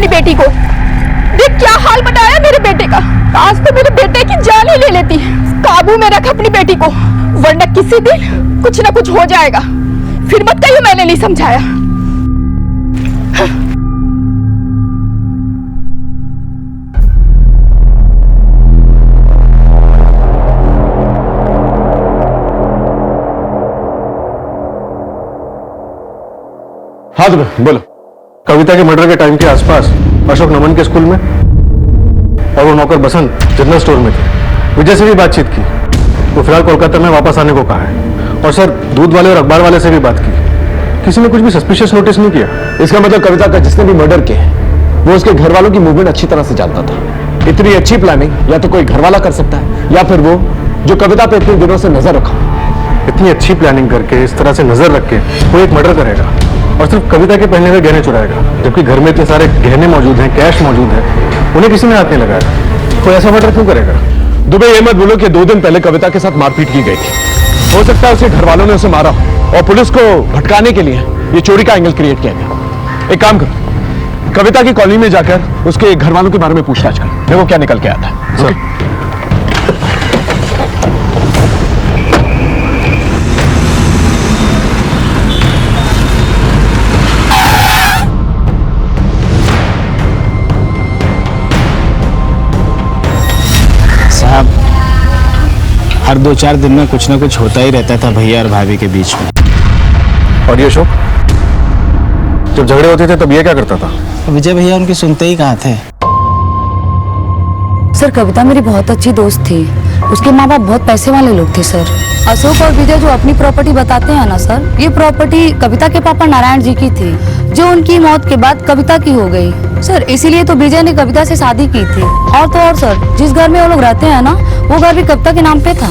बेटी को देख क्या हाल बनाया मेरे बेटे का। आज तो मेरे बेटे की जान ही ले लेती। काबू में रख अपनी बेटी को, वरना किसी दिन कुछ ना कुछ हो जाएगा। फिर मत कहिए मैंने नहीं समझाया। हाँ तो बोलो। कविता के मर्डर के टाइम के आसपास अशोक नमन के स्कूल में और वो नौकर बसंत जनरल स्टोर में थे। विजय से भी बातचीत की, वो फिलहाल कोलकाता में वापस आने को कहा है। और सर, दूध वाले और अखबार वाले से भी बात की, किसी ने कुछ भी सस्पिशियस नोटिस नहीं किया। इसका मतलब कविता का जिसने भी मर्डर किया वो उसके घर वालों की मूवमेंट अच्छी तरह से जानता था। इतनी अच्छी प्लानिंग या तो कोई घर वाला कर सकता है या फिर वो जो कविता पे इतने दिनों से नजर रखा। इतनी अच्छी प्लानिंग करके, इस तरह से नजर रख के वो एक मर्डर करेगा और सिर्फ कविता के पहनने में गहने चुराएगा, जबकि घर में इतने सारे गहने मौजूद हैं, कैश मौजूद है, उन्हें किसी ने हाथ नहीं लगाया। कोई ऐसा मर्डर क्यों करेगा? दुबे, ये मत बोलो कि 2 दिन पहले कविता के साथ मारपीट की गई थी। हो सकता है उसके घर वालों ने उसे मारा और पुलिस को भटकाने के लिए ये चोरी का एंगल क्रिएट किया गया। एक काम करो, कविता की कॉलोनी में जाकर उसके घर वालों के बारे में पूछताछ कर, देखो क्या निकल के आता है। हर 2-4 दिन में कुछ ना कुछ होता ही रहता था भैया और भाभी के बीच में। और ये अशोक, जब झगड़े होते थे तब ये क्या करता था? विजय भैया उनकी सुनते ही कहाँ थे। सर, कविता मेरी बहुत अच्छी दोस्त थी। उसके माँ बाप बहुत पैसे वाले लोग थे सर। अशोक और विजय जो अपनी प्रॉपर्टी बताते हैं ना सर, ये प्रॉपर्टी कविता के पापा नारायण जी की थी, जो उनकी मौत के बाद कविता की हो गई सर। इसीलिए तो विजय ने कविता से शादी की थी। और तो और सर, जिस घर में वो लोग रहते हैं ना, वो घर भी कविता के नाम पे था।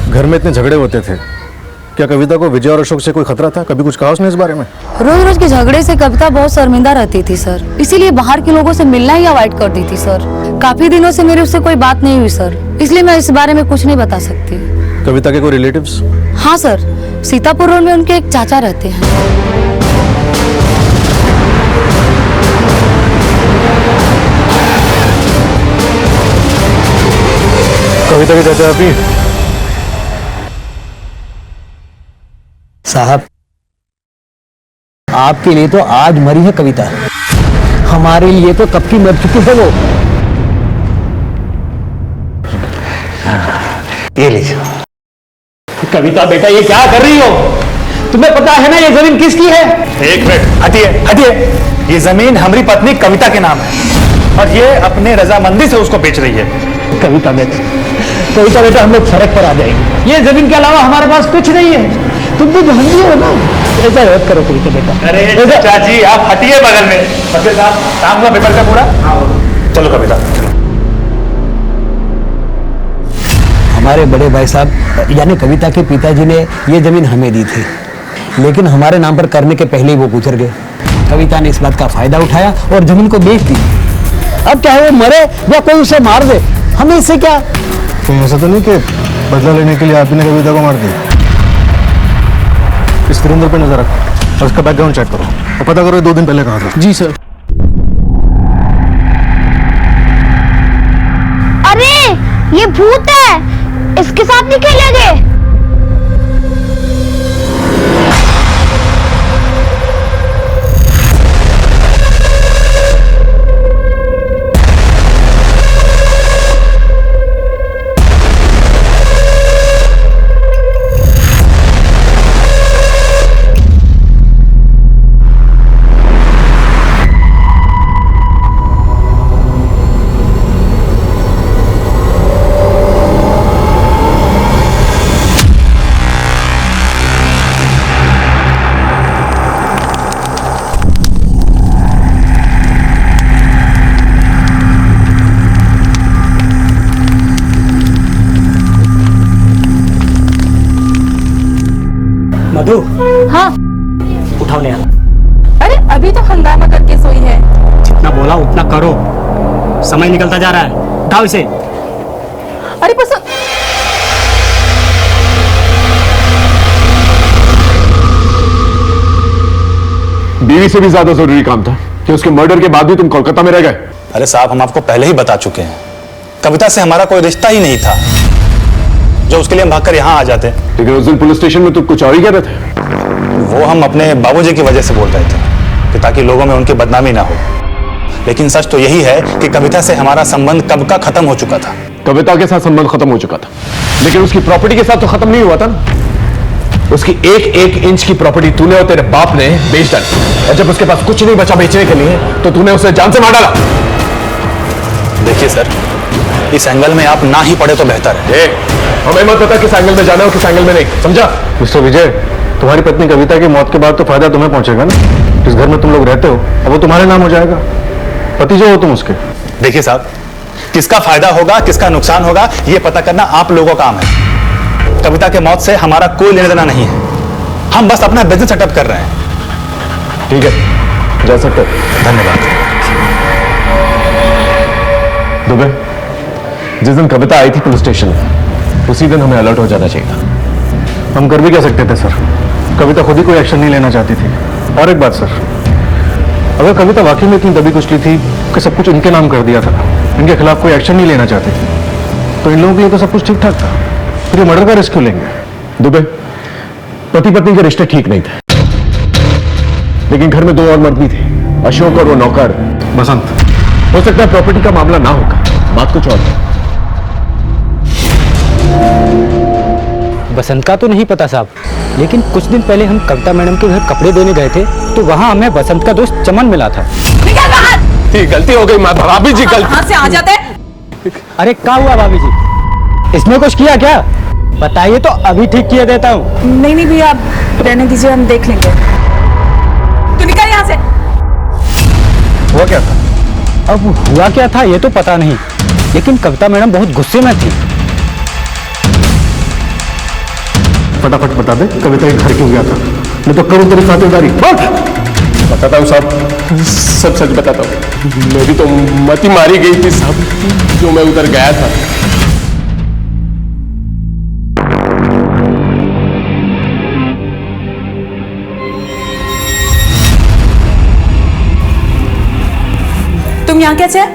घर में इतने झगड़े होते थे, क्या कविता को विजय और अशोक से कोई खतरा था? कभी कुछ कहा उसने इस बारे में? रोज रोज के झगड़े से कविता बहुत शर्मिंदा रहती थी सर, इसीलिए बाहर के लोगों से मिलना ही अवॉइड कर दी थी सर। काफी दिनों से मेरी उससे कोई बात नहीं हुई सर, इसलिए मैं इस बारे में कुछ नहीं बता सकती। कविता के कोई रिलेटिव्स? हाँ सर, सीतापुर रोड में उनके एक चाचा रहते हैं। कविता के चाचा आप ही? साहब, आपके लिए तो आज मरी है कविता, हमारे लिए तो कब की मर चुकी है वो। ये लीजिए। कविता बेटा, ये क्या कर रही हो? तुम्हें पता है ना ये जमीन किसकी है? एक मिनट, हटिए हटिए। ये जमीन हमारी पत्नी कविता के नाम है और ये अपने रजामंदी से उसको बेच रही है। कविता बेटा, हम लोग सड़क पर आ जाएंगे। ये जमीन के अलावा हमारे पास कुछ नहीं है। तुम तो भांजी हो ना, ऐसा मत करो कविता बेटा। अरे चाची, आप हटिए बगल में। वकील साहब, काम हुआ पेपर का पूरा? चलो कविता। हमारे बड़े भाई साहब यानी कविता के पिताजी ने ये जमीन हमें दी थी, लेकिन हमारे नाम पर करने के पहले ही वो गुजर गए। कविता ने इस बात का फायदा उठाया और जमीन को बेच दी। अब चाहे वो मरे या कोई उसे मार दे, हमें इससे क्या? तो ऐसा तो नहीं कि बदला लेने के लिए आपने कविता को मार दिया? इस सुरेंद्र पे नजर रखो और उसका बैकग्राउंड चेक करो और पता करो 2 दिन पहले कहाँ था। जी सर। अरे ये भूत है, इसके साथ नहीं खेलेंगे। मधु, हाँ उठाओ ले। अरे अभी तो हंगामा करके सोई है। जितना बोला उतना करो, समय निकलता जा रहा है। उठाओ इसे। अरे बस बीवी से भी ज्यादा जरूरी काम था कि उसके मर्डर के बाद भी तुम कोलकाता में रह गए। अरे साहब, हम आपको पहले ही बता चुके हैं, कविता से हमारा कोई रिश्ता ही नहीं था जो उसके लिए हम भागकर यहाँ आ जाते। लेकिन उस दिन पुलिस स्टेशन में तुम कुछ और ही कह रहे थे। वो हम अपने बाबूजी की वजह से बोल रहे थे कि ताकि लोगों में उनकी बदनामी ना हो। लेकिन सच तो यही है कि कविता से हमारा संबंध कब का खत्म हो चुका था। कविता के साथ संबंध खत्म हो चुका था, लेकिन उसकी प्रॉपर्टी के साथ तो खत्म नहीं हुआ था ना। उसकी एक इंच की प्रॉपर्टी तूने और तेरे बाप ने बेच डाली, और जब उसके पास कुछ नहीं बचा बेचने के लिए तो तूने उसे जान से मार डाला। देखिए सर, इस एंगल में आप ना ही पड़े तो बेहतर है। हमें मत पता किस एंगल में जाना हो, किस एंगल में नहीं, समझा? मिस्टर विजय, तुम्हारी पत्नी कविता की मौत के बाद तो फायदा तुम्हें पहुंचेगा ना। जिस घर में तुम लोग रहते हो अब वो तुम्हारे नाम हो जाएगा, पति जो हो तुम उसके। देखिए साहब, किसका फायदा होगा किसका नुकसान होगा ये पता करना आप लोगों का काम है। कविता के मौत से हमारा कोई लेना देना नहीं है, हम बस अपना बिजनेस सेटअप कर रहे हैं। ठीक है, जा सकते हो। धन्यवाद। दुबे, जिस दिन कविता आई थी पुलिस स्टेशन में, उसी दिन हमें अलर्ट हो जाना चाहिए था। हम कर भी क्या सकते थे सर, कविता खुद ही कोई एक्शन नहीं लेना चाहती थी। और एक बात सर, अगर कविता वाकई में इतनी दबी कुचली थी कि सब कुछ इनके नाम कर दिया था, इनके खिलाफ कोई एक्शन नहीं लेना चाहती थी, तो इन लोगों के लिए तो सब कुछ ठीक ठाक था, फिर ये मर्डर का रिस्क क्यों लेंगे? दुबे, पति पत्नी के रिश्ते ठीक नहीं थे, लेकिन घर में 2 और मर्द भी थे, अशोक और वो नौकर बसंत। हो सकता है प्रॉपर्टी का मामला ना होगा, बात कुछ और है। बसंत का तो नहीं पता साहब, लेकिन कुछ दिन पहले हम कविता मैडम के घर कपड़े देने गए थे तो वहाँ हमें बसंत का दोस्त चमन मिला था। निकल बाहर। गलती हो गई भाभी जी, गलती। कहाँ से आ जाते हैं? अरे क्या हुआ भाभी जी, इसमें कुछ किया क्या? बताइए तो अभी ठीक किया देता हूँ। नहीं नहीं भैया, आप रहने दीजिए, हम देख लेंगे। तू निकल यहाँ से। हुआ क्या था? अब हुआ क्या था ये तो पता नहीं, लेकिन कविता मैडम बहुत गुस्से में थी। फटाफट बता दे कविता के घर क्यों गया था, नहीं तो करूँ तेरी खातिरदारी। बताता हूँ साहब, सब सच बताता हूँ। मेरी तो मती मारी गई थी साहब, जो मैं उधर गया था। यहाँ कैसे है?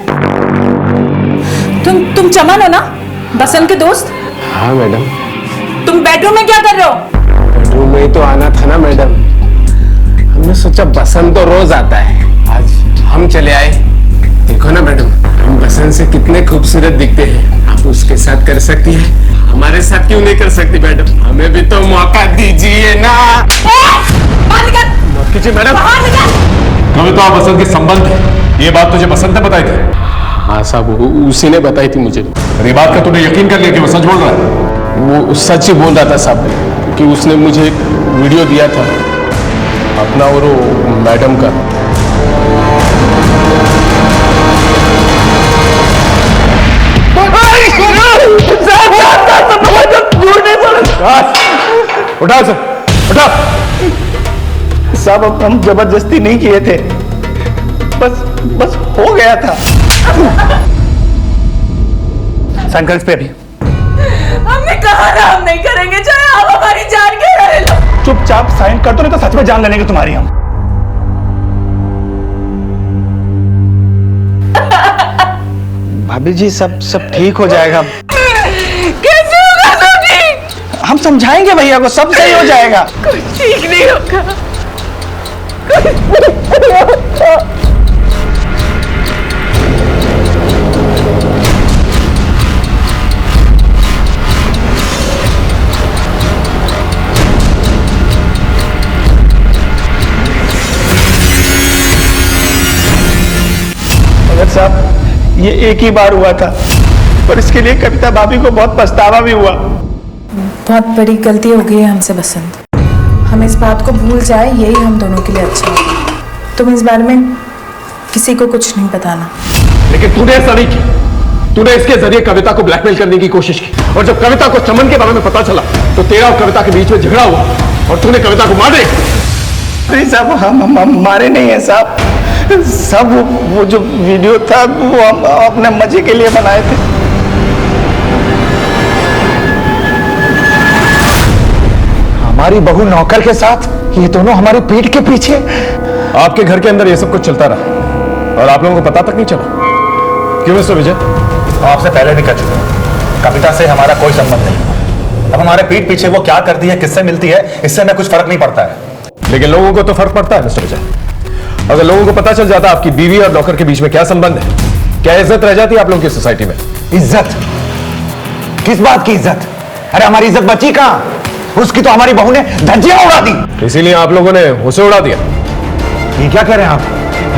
तुम चमन हो ना, बसंत के दोस्त? हाँ मैडम। तुम बेडरूम में क्या कर रहे हो? बेडरूम में ही तो आना था ना मैडम। हमने सोचा बसंत तो रोज आता है, आज हम चले आए। देखो ना मैडम, हम बसंत से कितने खूबसूरत दिखते हैं। आप उसके साथ कर सकती हैं, हमारे साथ क्यों नहीं कर सकती मैडम? हमें भी तो मौका दीजिए ना। माफ कीजिए मैडम, कविता और बसंत के संबंध है, ये बात तुझे बसंत ने बताई थी? हाँ साहब, उसी ने बताई थी मुझे। और ये बात का तूने यकीन कर लिया कि वो सच बोल रहा है? वो सच ही बोल रहा था साहब, क्योंकि उसने मुझे एक वीडियो दिया था अपना और वो मैडम का। उठा सर, उठा। साहब हम जबरदस्ती नहीं किए थे, बस हो गया था। साइन कर इस पे अभी। हमने कहा ना हम नहीं करेंगे, चाहे आप हमारी जान के रहे लो। चुपचाप साइन कर दो, नहीं तो सच में जान ले लेंगे तुम्हारी हम। भाभी जी सब ठीक हो जाएगा। कैसे होगा सब ठीक? हम समझाएंगे भैया को, सब सही हो जाएगा। कुछ ठीक नहीं होगा। भगत साहब, ये एक ही बार हुआ था, पर इसके लिए कविता भाभी को बहुत पछतावा भी हुआ। बहुत बड़ी गलती हो गई है हमसे बसंत। हम इस बात को भूल जाए, यही हम दोनों के लिए अच्छा है। तुम इस बारे में किसी को कुछ नहीं बताना। लेकिन तूने ऐसा नहीं किया। तूने इसके जरिए कविता को ब्लैकमेल करने की कोशिश की, और जब कविता को चमन के बारे में पता चला तो तेरा और कविता के बीच में झगड़ा हुआ और तूने कविता को मार दिया। नहीं साहब, हम मारे नहीं है साहब। सब वो जो वीडियो था वो हम अपने मजे के लिए बनाए थे। हमारी बहू नौकर के साथ, ये दोनों हमारी पीठ के पीछे। आपके घर के अंदर ये सब कुछ चलता रहा और आप लोगों को पता तक नहीं चला। क्यों मिस्टर विजय? आपसे पहले भी कर चुके हैं, कविता से हमारा कोई संबंध नहीं। अब हमारे पीठ पीछे वो क्या करती है, किससे मिलती है, इससे हमें कुछ फर्क नहीं पड़ता है। लेकिन लोगों को तो फर्क पड़ता है मिस्टर विजय। अगर लोगों को पता चल जाता आपकी बीवी और नौकर के बीच में क्या संबंध है, क्या इज्जत रह जाती है आप लोगों की सोसाइटी में? इज्जत? किस बात की इज्जत? अरे हमारी इज्जत बची कहां? उसकी तो हमारी बहू ने धज्जियां उड़ा दी। इसीलिए आप लोगों ने उसे उड़ा दिया। ये क्या कह रहे हैं आप?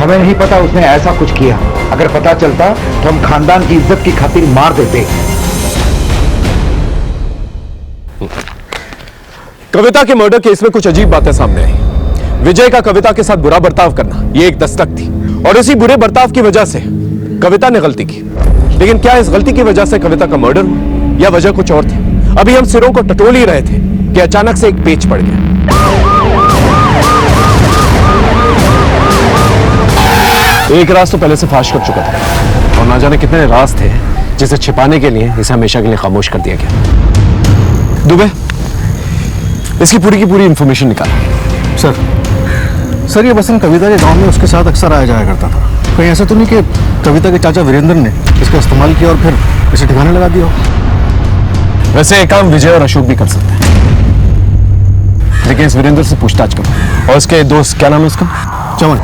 हमें नहीं पता उसने ऐसा कुछ किया। अगर पता चलता तो हम खानदान की इज्जत की खातिर मार देते। कविता के मर्डर केस में कुछ अजीब बातें सामने आई। विजय का कविता के साथ बुरा बर्ताव करना, यह एक दस्तक थी, और इसी बुरे बर्ताव की वजह से कविता ने गलती की। लेकिन क्या इस गलती की वजह से कविता का मर्डर हुआ या वजह कुछ और थी? अभी हम सिरों को टटोल ही रहे थे कि अचानक से एक पेच पड़ गया। एक राज तो पहले से फाश कर चुका था, और ना जाने कितने राज थे जिसे छिपाने के लिए इसे हमेशा के लिए खामोश कर दिया गया। दुबे, इसकी पूरी की पूरी इंफॉर्मेशन निकाल। सर ये बसंत कविता के गांव में उसके साथ अक्सर आया जाया करता था। कहीं ऐसा तो नहीं कि कविता के चाचा वीरेंद्र ने इसका इस्तेमाल किया और फिर इसे ठिकाने लगा दिया? वैसे एक काम विजय और अशोक भी कर सकते हैं, लेकिन इस वीरेंद्र से पूछताछ करो। और इसके दोस्त, क्या नाम है उसका? चमन।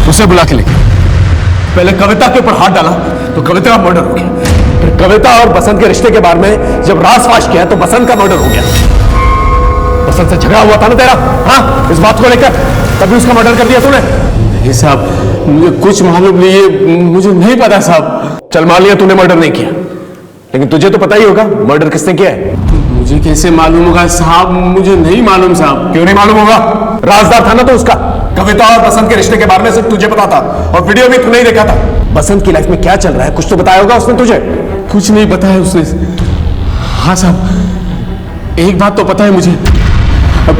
उसे बुला के लेके। पहले कविता के ऊपर हाथ डाला तो कविता का मर्डर हो गया, फिर कविता और बसंत के रिश्ते के बारे में जब राज फाश किया तो बसंत का मर्डर हो गया। बसंत से झगड़ा हुआ था ना तेरा, हाँ, इस बात को लेकर, तभी उसका मर्डर कर दिया तूने। नहीं साहब, मुझे कुछ मालूम नहीं है, मुझे नहीं पता साहब। चल मान लिया तूने मर्डर नहीं किया, लेकिन तुझे तो पता ही होगा मर्डर किसने किया है। मुझे कैसे मालूम होगा साहब? मुझे नहीं मालूम साहब। क्यों नहीं मालूम होगा? राजदार था ना तो उसका। कविता और बसंत के रिश्ते के बारे में सिर्फ तुझे पता था, और वीडियो भी तूने ही देखा था। बसंत की लाइफ में क्या चल रहा है कुछ तो बताया होगा उसने तुझे। कुछ नहीं बताया उसने। हाँ साहब, एक बात तो पता है मुझे, अब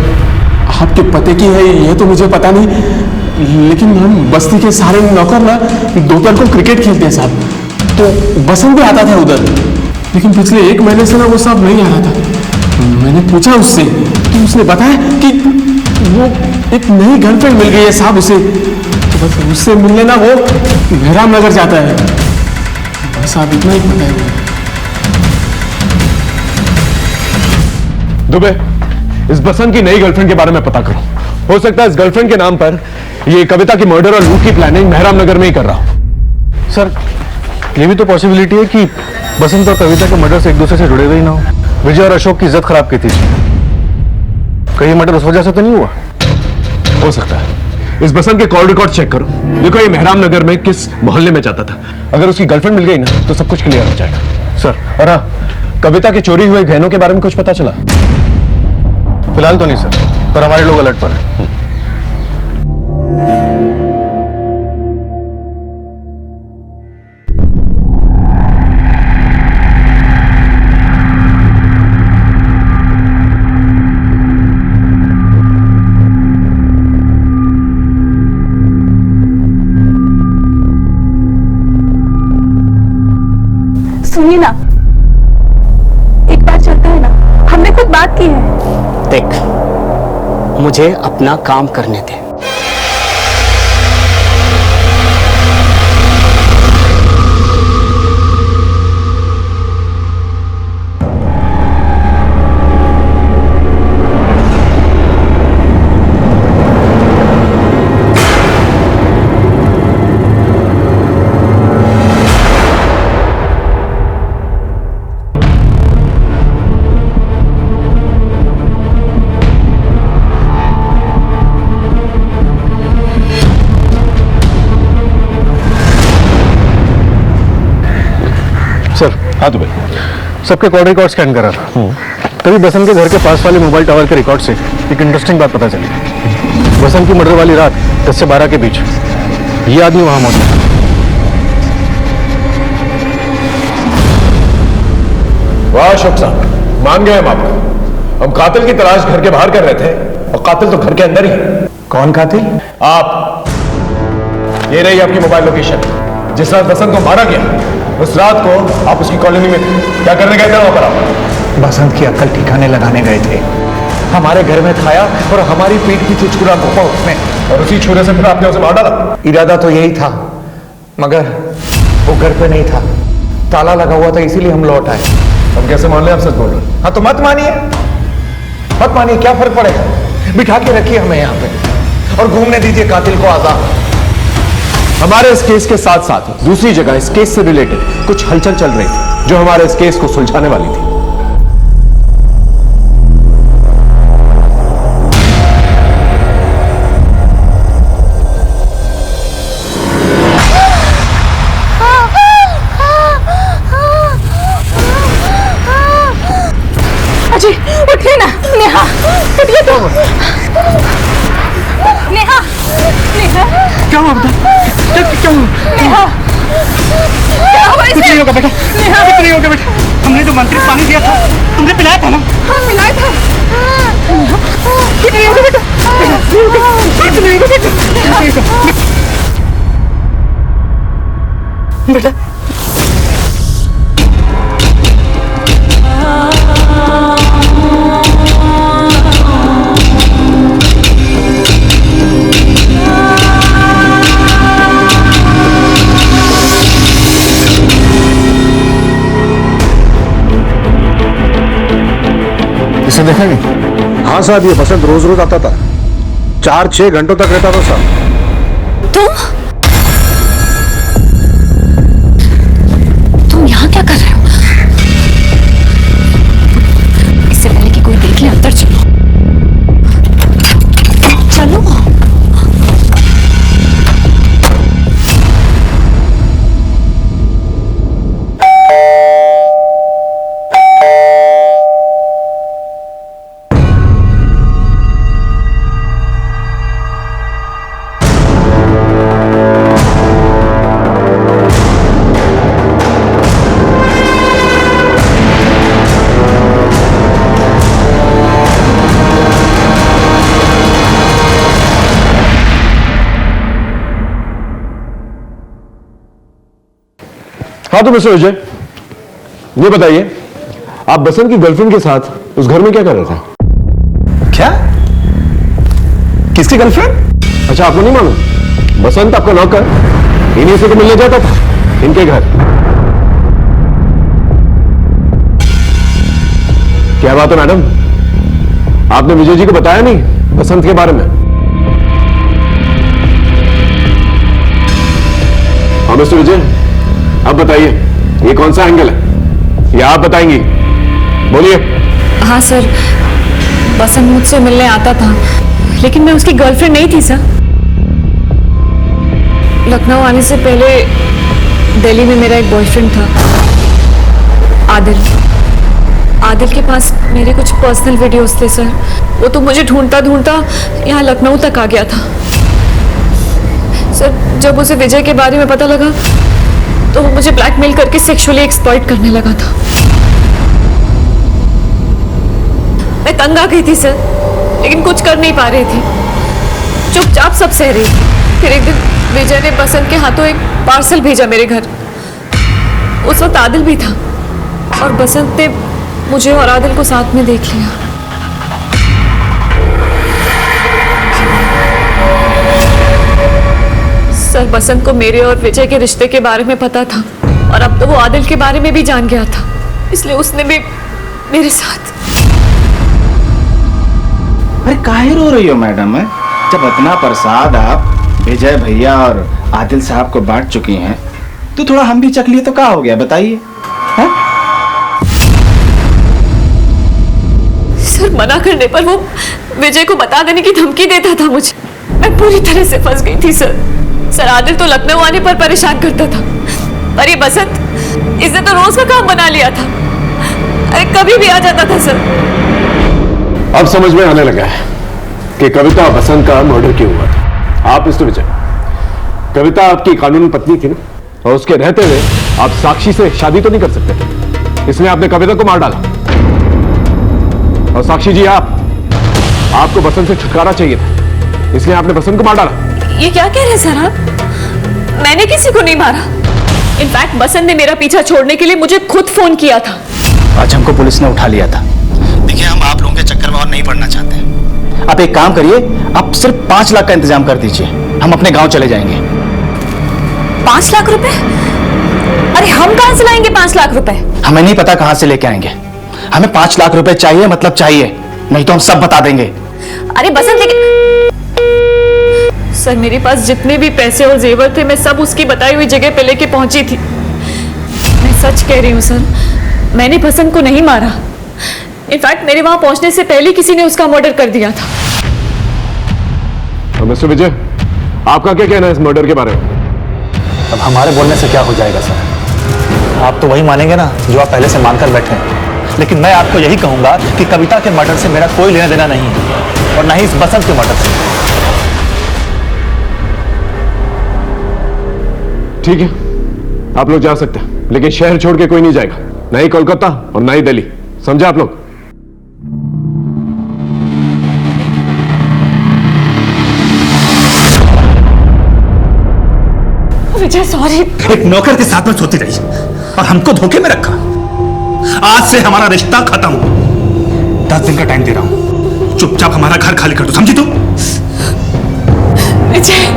आपके पते की है ये तो मुझे पता नहीं, लेकिन हम बस्ती के सारे नौकर ना दोपहर को क्रिकेट खेलते हैं साहब, तो बसंत भी आता था उधर, लेकिन पिछले 1 महीने से ना वो साहब नहीं आ रहा था। मैंने पूछा उससे तो उसने बताया कि वो एक नई गर्लफ्रेंड मिल गई है साहब उसे, तो बस उससे मिलने ना वो मेहराम नगर जाता है, बस आप इतना ही पता है। दुबे, इस बसंत की नई गर्लफ्रेंड के बारे में पता करो। हो सकता है इस गर्लफ्रेंड के नाम पर ये कविता की मर्डर और लूट की प्लानिंग मेहराम नगर में ही कर रहा हो। सर, ये भी तो पॉसिबिलिटी है कि बसंत और कविता के मर्डर से एक दूसरे से जुड़े हुए ही ना हो। विजय और अशोक की इज्जत खराब की थी, कहीं मर्डर उस वजह से तो नहीं हुआ? हो सकता है। इस बसंत के कॉल रिकॉर्ड चेक करो, देखो ये मेहराम नगर में किस मोहल्ले में जाता था। अगर उसकी गर्लफ्रेंड मिल गई ना तो सब कुछ क्लियर हो जाएगा। सर, और हाँ, कविता के चोरी हुए गहनों के बारे में कुछ पता चला? फिलहाल तो नहीं सर, पर हमारे लोग अलर्ट पर हैं। सुनिए ना, एक बार चलता है ना, हमने खुद बात की है। देख, मुझे अपना काम करने दे। हाँ तो भाई, सबके कॉल रिकॉर्ड स्कैन करा था, तभी बसंत के घर के पास वाले मोबाइल टावर के रिकॉर्ड से एक इंटरेस्टिंग बात पता चली। बसंत की मर्डर वाली रात 10 से 12 के बीच ये आदमी वहां मौजूद था। वाह अशोक साहब, मान गए हम आपको। हम कातिल की तलाश घर के बाहर कर रहे थे और कातिल तो घर के अंदर ही है। कौन कातिल? आप। ये रही आपकी मोबाइल लोकेशन। जिस रात बसंत को मारा गया उस रात को आप उसकी कॉलोनी में थे। क्या करने गए थे वहां पर आप? बसंत की अक्ल ठिकाने लगाने गए थे। हमारे घर में खाया और हमारी पीठ की चुचकुरा भोपा उसने, और उसी छुरे से फिर आपने उसे मार डाला? इरादा तो यही था, मगर वो घर पे नहीं था, ताला लगा हुआ था, इसीलिए हम लौट आए। हम कैसे मान ले आप सच बोल रहे हैं? हाँ तो मत मानिए, क्या फर्क पड़ेगा? बिठा के रखिए हमें यहाँ पे और घूमने दीजिए कातिल को आजाद। हमारे इस केस के साथ साथ दूसरी जगह इस केस से रिलेटेड कुछ हलचल चल रही थी जो हमारे इस केस को सुलझाने वाली थी। अजय, उठिए ना। नेहा, उठिए तो। नेहा, क्या हुआ बेटा? क्या हुआ? नेहा, क्या हुआ इसे? कुछ नहीं होगा बेटा, नेहा, कुछ नहीं होगा बेटा। हमने जो मंत्री पानी दिया था, तुमने पिलाया था ना? हाँ, पिलाया था। कुछ नहीं होगा बेटा, कुछ नहीं होगा बेटा। इसे देखा नहीं? हाँ साहब, ये बसंत रोज रोज आता था, 4-6 घंटों तक रहता था साहब। तुम यहाँ क्या कर रहे हो? इससे पहले कि कोई देख ले, अंदर चलो। हाँ तो मिस्टर विजय, ये बताइए आप बसंत की गर्लफ्रेंड के साथ उस घर में क्या कर रहे थे? क्या? किसकी गर्लफ्रेंड? अच्छा, आपको नहीं मालूम? बसंत आपका नौकर इन्हीं से तो मिलने जाता था इनके घर। क्या बात है मैडम, आपने विजय जी को बताया नहीं बसंत के बारे में? हाँ मिस्टर विजय, अब बताइए ये कौन सा एंगल है, या आप बताएंगी? बोलिए। हाँ सर, बसंत मुझसे मिलने आता था, लेकिन मैं उसकी गर्लफ्रेंड नहीं थी सर। लखनऊ आने से पहले दिल्ली में मेरा एक बॉयफ्रेंड था, आदिल। आदिल के पास मेरे कुछ पर्सनल वीडियोस थे सर। वो तो मुझे ढूंढता ढूंढता यहाँ लखनऊ तक आ गया था सर। जब उसे विजय के बारे में पता लगा तो वो मुझे ब्लैकमेल करके सेक्सुअली एक्सप्लॉइट करने लगा था। मैं तंग आ गई थी सर, लेकिन कुछ कर नहीं पा रही थी, चुपचाप सब सह रही थी। फिर एक दिन विजय ने बसंत के हाथों एक पार्सल भेजा मेरे घर। उस वक्त आदिल भी था और बसंत ने मुझे और आदिल को साथ में देख लिया। सर, बसंत को मेरे और विजय के रिश्ते के बारे में पता था और अब तो वो आदिल के बारे में भी जान गया था, इसलिए उसने भी मेरे साथ। अरे काहे रो रही हो मैडम? जब इतना प्रसाद आप विजय भैया और आदिल साहब को बांट चुकी हैं तो थोड़ा हम भी चख लिए तो क्या हो गया, बताइए। सर, मना करने पर वो विजय को बता देने की धमकी देता था मुझे। मैं पूरी तरह से फंस गई थी सर। आदिल तो लखनऊ आने पर परेशान करता था, पर ये बसंत, इसने तो रोज का काम बना लिया था। अरे कभी भी आ जाता था सर। अब समझ में आने लगा है कि कविता बसंत का मर्डर क्यों हुआ था। आप मिस्टर विजय, कविता आपकी कानूनी पत्नी थी ना, और उसके रहते हुए आप साक्षी से शादी तो नहीं कर सकते थे, इसलिए आपने कविता को मार डाला। और साक्षी जी, आपको बसंत से छुटकारा चाहिए था, इसलिए आपने बसंत को मार डाला। ये क्या कह रहे हैं सर आप? मैंने किसी को नहीं मारा। इनफैक्ट बसंत ने मेरा पीछा छोड़ने के लिए मुझे खुद फोन किया था। आज हमको पुलिस ने उठा लिया था। देखिए, हम आप लोगों के चक्कर में और नहीं पड़ना चाहते। आप एक काम करिए, आप सिर्फ 5 लाख का इंतजाम कर दीजिए, हम अपने गांव चले जाएंगे। 5 लाख रुपए? अरे हम कहां से लाएंगे 5 लाख रुपए? हमें नहीं पता कहां से लेके आएंगे। हमें 5 लाख रुपए चाहिए, मतलब चाहिए, नहीं तो हम सब बता देंगे। अरे बसंत, लेकिन सर, मेरे पास जितने भी पैसे और जेवर थे मैं सब उसकी बताई हुई जगह पे लेके पहुंची थी। मैं सच कह रही हूँ सर, मैंने बसंत को नहीं मारा। इनफैक्ट मेरे वहां पहुंचने से पहले किसी ने उसका मर्डर कर दिया था। मिस्टर विजय, आपका क्या कहना है इस मर्डर के बारे में? अब हमारे बोलने से क्या हो जाएगा सर? आप तो वही मानेंगे ना जो आप पहले से मानकर बैठे हैं। लेकिन मैं आपको यही कहूंगा कि कविता के मर्डर से मेरा कोई लेना देना नहीं है, और ना ही इस बसंत के मर्डर से। ठीक है, आप लोग जा सकते हैं, लेकिन शहर छोड़ के कोई नहीं जाएगा, ना ही कोलकाता और ना ही दिल्ली, समझा आप लोग? विजय, सॉरी। एक नौकर के साथ में सोती रही और हमको धोखे में रखा। आज से हमारा रिश्ता खत्म। 10 दिन का टाइम दे रहा हूं, चुपचाप हमारा घर खाली कर दो, समझी तुम? विजय,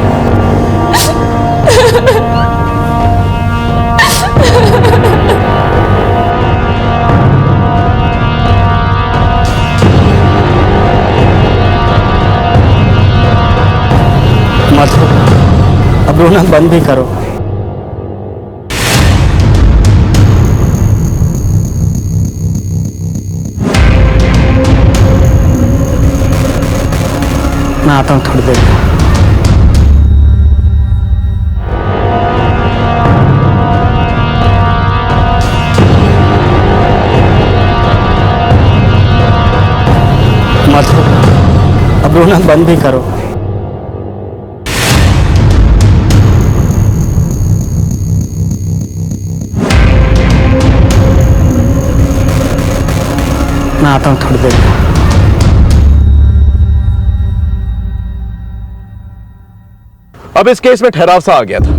मत रो, अब रोना बंद भी करो। मैं आता हूँ थोड़ी देर में। मत रो, अब रोना बंद भी करो। मैं आता हूँ थोड़ी देर में। अब इस केस में ठहराव सा आ गया था।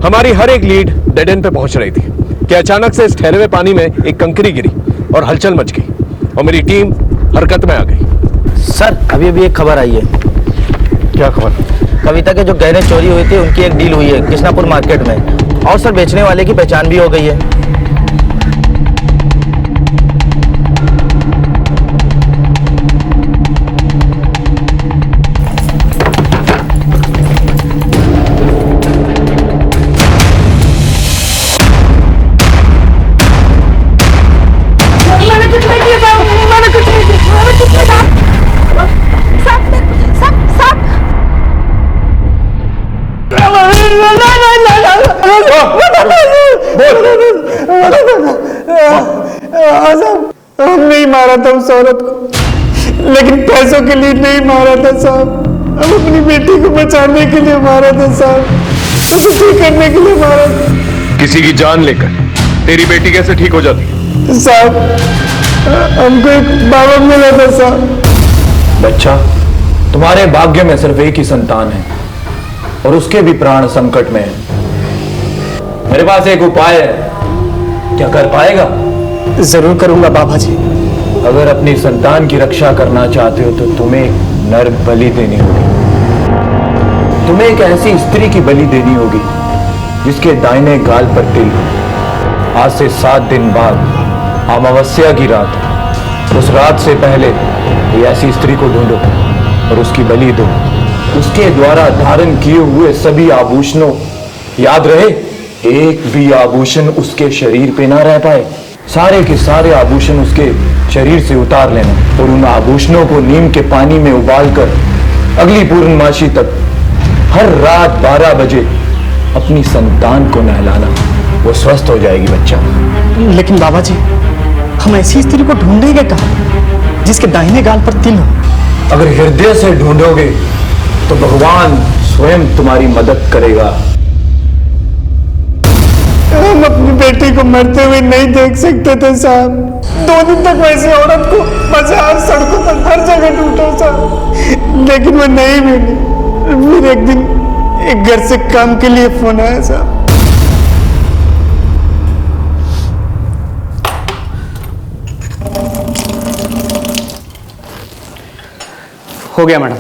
हमारी हर एक लीड डेड एंड पे पहुंच रही थी कि अचानक से इस ठहरे हुए पानी में एक कंकरी गिरी और हलचल मच गई और मेरी टीम हरकत में आ गई। सर, अभी अभी एक खबर आई है। क्या खबर? कविता के जो गहने चोरी हुई थी उनकी एक डील हुई है कृष्णापुर मार्केट में, और सर बेचने वाले की पहचान भी हो गई है। हम नहीं मारा था उस औरत को, लेकिन पैसों के लिए नहीं मारा था साहब। हम अपनी बेटी को बचाने के लिए मारा था साहब, उसे ठीक करने के लिए मारा था। किसी की जान लेकर तेरी बेटी कैसे ठीक हो जाती? साहब हमको एक बाबा मिला था साहब। बच्चा, तुम्हारे भाग्य में सिर्फ एक ही संतान है और उसके भी प्राण संकट में है। मेरे पास एक उपाय है, क्या कर पाएगा? जरूर करूंगा बाबा जी। अगर अपनी संतान की रक्षा करना चाहते हो तो तुम्हें एक नर बलि देनी होगी। तुम्हें एक ऐसी स्त्री की बलि देनी होगी जिसके दाहिने गाल पर तिल। आज से 7 दिन बाद अमावस्या की रात, उस रात से पहले ऐसी स्त्री को ढूंढो और उसकी बलि दो। उसके द्वारा धारण किए हुए सभी आभूषणों, याद रहे एक भी आभूषण उसके शरीर पे ना रह पाए, सारे के सारे आभूषण उसके शरीर से उतार लेना और उन आभूषणों को नीम के पानी में उबालकर अगली पूर्णमासी तक हर रात 12 बजे अपनी संतान को नहलाना। वो स्वस्थ हो जाएगी बच्चा। लेकिन बाबा जी, हम ऐसी स्त्री को ढूंढेंगे कहाँ जिसके दाहिने गाल पर तिल हो? अगर हृदय से ढूंढोगे तो भगवान स्वयं तुम्हारी मदद करेगा। हम अपनी बेटी को मरते हुए नहीं देख सकते थे साहब। 2 दिन तक वैसी औरत को बाजार, सड़कों पर हर जगह ढूंढा साहब, लेकिन वो नहीं मिली। फिर एक दिन एक घर से काम के लिए फोन आया साहब। हो गया मैडम।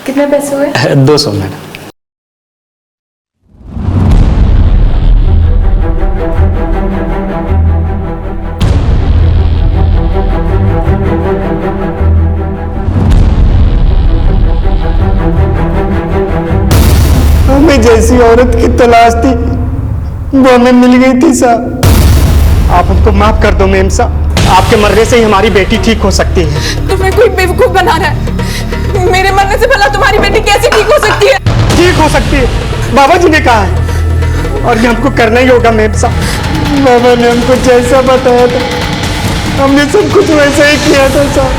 कितने पैसे हुए? 200 मैडम। हमें जैसी औरत की तलाश थी वो हमें मिल गई थी साहब। आप हमको माफ कर दो मेम साहब, आपके मरने से ही हमारी बेटी ठीक हो सकती है। तुम्हें कोई बेवकूफ बना रहा है। मेरे मरने से भला तुम्हारी बेटी कैसे ठीक हो सकती है? ठीक हो सकती है, बाबा जी ने कहा है, और ये हमको करना ही होगा मेम साहब। बाबा ने हमको जैसा बताया था हमने सब कुछ वैसा ही किया था साहब।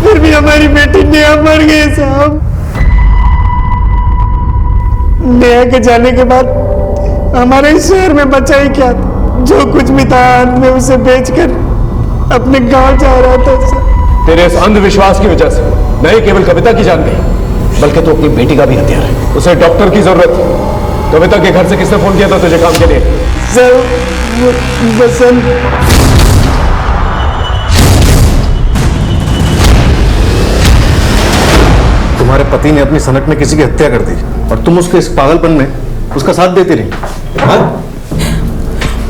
फिर भी हमारी बेटी नेहा मर गई साहब। नेहा के जाने के बाद हमारे इस शहर में बचा ही क्या था? जो कुछ भी था मैं उसे बेचकर अपने गांव जा रहा था साहब। तेरे इस अंधविश्वास की वजह से नहीं केवल कविता की जान गई, बल्कि तो अपनी बेटी का भी हथियार है। उसे डॉक्टर की जरूरत है। कविता के घर से किसने फोन किया था तुझे काम के लिए? सर बसंत। तुम्हारे पति ने अपनी सनक में किसी की हत्या कर दी और तुम उसके इस पागलपन में उसका साथ देती रही। हाँ?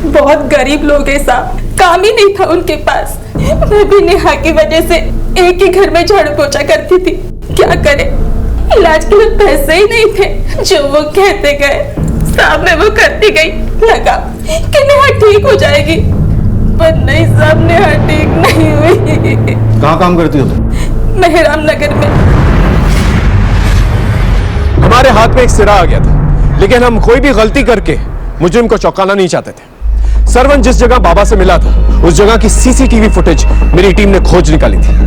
बहुत गरीब लोग हैं साहब, काम ही नहीं था उनके पास। मैं भी नेहा की वजह से एक ही घर में झाड़ू पोछा करती थी। क्या करे, इलाज के लिए पैसे ही नहीं थे। जो वो कहते गए साहब मैं वो करती गई। लगा कि नेहा ठीक हो जाएगी, पर नहीं साहब, नेहा ठीक नहीं हुई। कहाँ काम करती हो तुम? मेहराम नगर में। हमारे हाथ में एक सिरा आ गया था, लेकिन हम कोई भी गलती करके मुजरिम को चौंकाना नहीं चाहते थे। सरवन जिस जगह बाबा से मिला था उस जगह की सीसीटीवी फुटेज मेरी टीम ने खोज निकाली थी।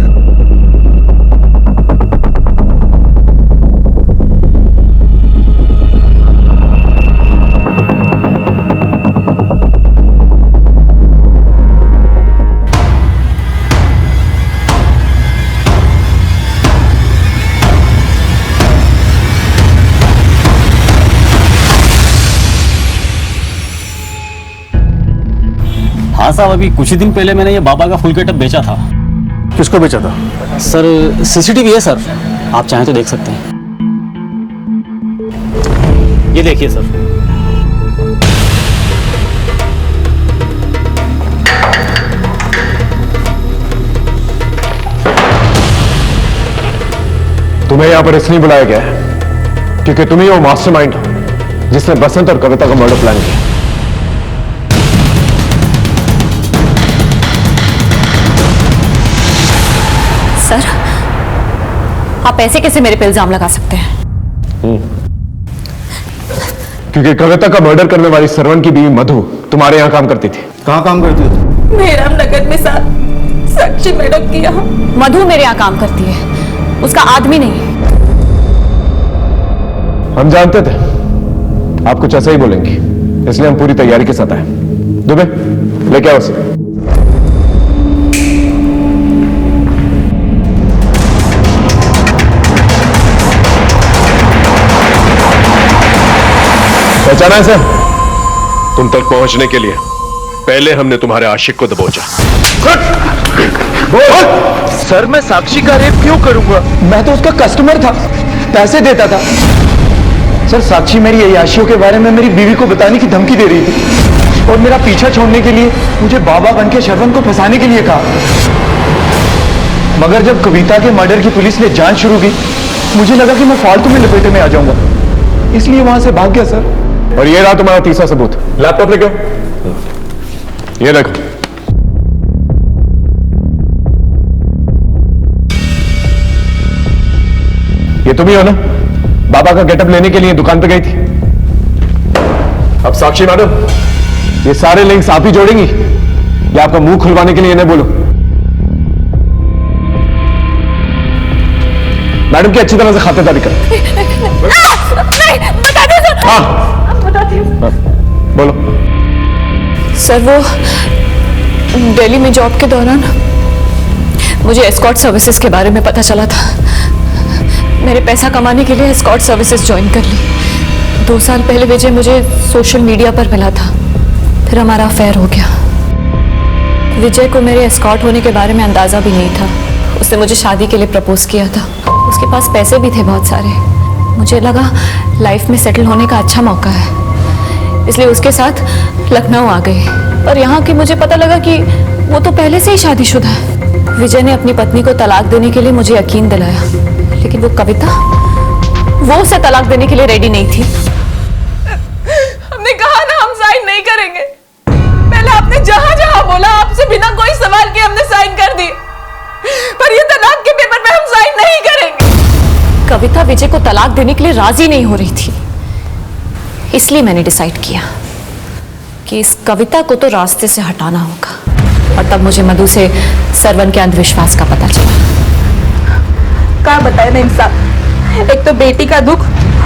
हाँ साहब, अभी कुछ ही दिन पहले मैंने ये बाबा का फुल गेटअप बेचा था। किसको बेचा था? सर सीसीटीवी है सर, आप चाहें तो देख सकते हैं। ये देखिए सर। तुम्हें यहां पर इसलिए बुलाया गया है क्योंकि तुम ही वो मास्टरमाइंड हो जिसने बसंत और कविता का मर्डर प्लान किया। सर, आप ऐसे कैसे मेरे पे इल्जाम लगा सकते हैं? क्योंकि कविता का मर्डर करने वाली सरवन की बीवी मधु तुम्हारे यहां काम करती थी। कहां काम करती थी? मेहराम नगर में साक्षी मैडम की यहाँ। मधु मेरे यहाँ काम करती है, उसका आदमी नहीं। हम जानते थे आप कुछ ऐसा ही बोलेंगे, इसलिए हम पूरी तैयारी के साथ आए। दुबे लेके आओ उसे। पहचाना है सर? तुम तक पहुंचने के लिए पहले हमने तुम्हारे आशिक को दबोचा। सर मैं साक्षी का रेप क्यों करूंगा? मैं तो उसका कस्टमर था, पैसे देता था। सर साक्षी मेरी अय्याशियों के बारे में मेरी बीवी को बताने की धमकी दे रही थी और मेरा पीछा छोड़ने के लिए मुझे बाबा बन के शरवण को फंसाने के लिए कहा। मगर जब कविता के मर्डर की पुलिस ने जांच शुरू की, मुझे लगा कि मैं फालतू में लपेटे में आ जाऊंगा, इसलिए वहां से भाग गया सर। और ये रहा तुम्हारा तीसरा सबूत। लैपटॉप लेके आओ। ये देखो। ये तुम ही हो ना बाबा का गेटअप लेने के लिए दुकान पे गई थी? अब साक्षी मैडम, ये सारे लिंक्स आप ही जोड़ेंगी या आपका मुंह खुलवाने के लिए इन्हें बोलो? मैडम की अच्छी तरह से खातिरदारी करें। हाँ बोलो। सर वो दिल्ली में जॉब के दौरान मुझे एस्कॉर्ट सर्विसेज के बारे में पता चला था। मैंने पैसा कमाने के लिए एस्कॉर्ट सर्विसेज ज्वाइन कर ली। 2 साल पहले विजय मुझे सोशल मीडिया पर मिला था, फिर हमारा अफेयर हो गया। विजय को मेरे एस्कॉर्ट होने के बारे में अंदाजा भी नहीं था। उसने मुझे शादी के लिए प्रपोज किया था। उसके पास पैसे भी थे बहुत सारे। मुझे लगा लाइफ में सेटल होने का अच्छा मौका है, इसलिए उसके साथ लखनऊ आ गई। पर यहाँ की मुझे पता लगा कि वो तो पहले से ही शादीशुदा है। विजय ने अपनी पत्नी को तलाक देने के लिए मुझे यकीन दिलाया, लेकिन वो कविता, वो उसे तलाक देने के लिए रेडी नहीं थी। हमने कहा ना हम साइन नहीं करेंगे। पहले आपने जहां जहां बोला आपसे बिना कोई सवाल के हमने साइन कर दी, पर ये तलाक के पेपर पे हम साइन नहीं करेंगे। कविता विजय को तलाक देने के लिए राजी नहीं हो रही थी, इसलिए मैंने डिसाइड किया कि इस कविता को तो रास्ते से हटाना होगा। और तब मुझे मधु से सरवन के अंधविश्वास का पता चला। क्या बताए ना इंसान, एक तो बेटी का दुख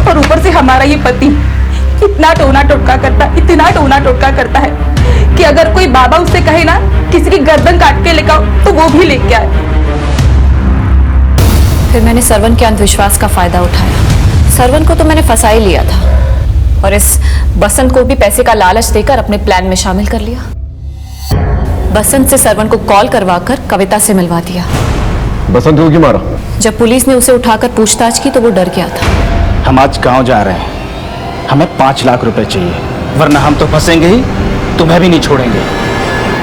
और ऊपर से हमारा ये पति इतना टोना टोटका करता है कि अगर कोई बाबा उससे कहे ना किसी की गर्दन काट के लेकर आओ तो वो भी लेके आए। फिर मैंने सरवन के अंधविश्वास का फायदा उठाया। सरवन को तो मैंने फंसा ही लिया था और इस बसंत को भी पैसे का लालच देकर अपने प्लान में शामिल कर लिया। बसंत से सरवन को कॉल करवाकर कविता से मिलवा दिया। बसंत को क्यों मारा? जब पुलिस ने उसे उठाकर पूछताछ की तो वो डर गया था। हम आज गांव जा रहे हैं, हमें 5 लाख रुपए चाहिए, वरना हम तो फंसेंगे ही, तुम्हें भी नहीं छोड़ेंगे।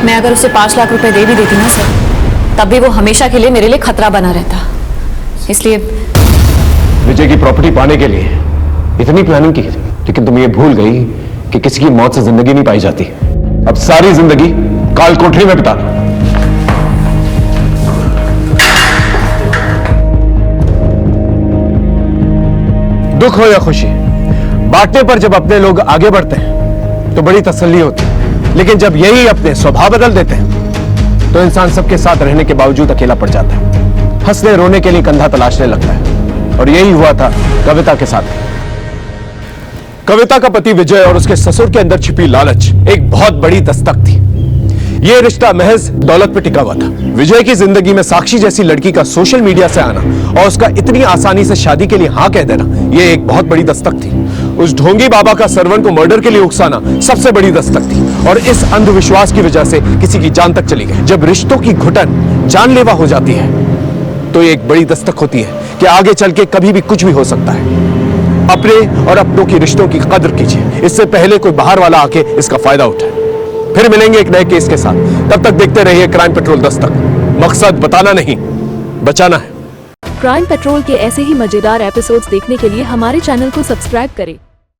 मैं अगर उसे 5 लाख रुपए दे भी देती ना सर, तब भी वो हमेशा के लिए मेरे लिए खतरा बना रहता। इसलिए विजय की प्रॉपर्टी पाने के लिए इतनी प्लानिंग की, लेकिन तुम ये भूल गई कि किसी की मौत से जिंदगी नहीं पाई जाती। अब सारी जिंदगी काल कोठरी में बिताना। दुख हो या खुशी, बांटने पर जब अपने लोग आगे बढ़ते हैं तो बड़ी तसल्ली होती है, लेकिन जब यही अपने स्वभाव बदल देते हैं तो इंसान सबके साथ रहने के बावजूद अकेला पड़ जाता है, हंसने रोने के लिए कंधा तलाशने लगता है। और यही हुआ था कविता के साथ। कविता का पति विजय और उसके ससुर के अंदर छिपी लालच एक बहुत बड़ी दस्तक थी। यह रिश्ता महज दौलत पर टिका हुआ था। विजय की जिंदगी में साक्षी जैसी लड़की का सोशल मीडिया से आना और उसका इतनी आसानी से शादी के लिए हाँ कह देना, यह एक बहुत बड़ी दस्तक थी। उस ढोंगी बाबा का सरवन को मर्डर के लिए उकसाना सबसे बड़ी दस्तक थी, और इस अंधविश्वास की वजह से किसी की जान तक चली गई। जब रिश्तों की घुटन जानलेवा हो जाती है तो ये एक बड़ी दस्तक होती है कि आगे चल के कभी भी कुछ भी हो सकता है। अपने और अपनों की रिश्तों की कदर कीजिए, इससे पहले कोई बाहर वाला आके इसका फायदा उठाए। फिर मिलेंगे एक नए केस के साथ, तब तक देखते रहिए क्राइम पेट्रोल दस्तक। मकसद बताना नहीं, बचाना है। क्राइम पेट्रोल के ऐसे ही मजेदार एपिसोड्स देखने के लिए हमारे चैनल को सब्सक्राइब करें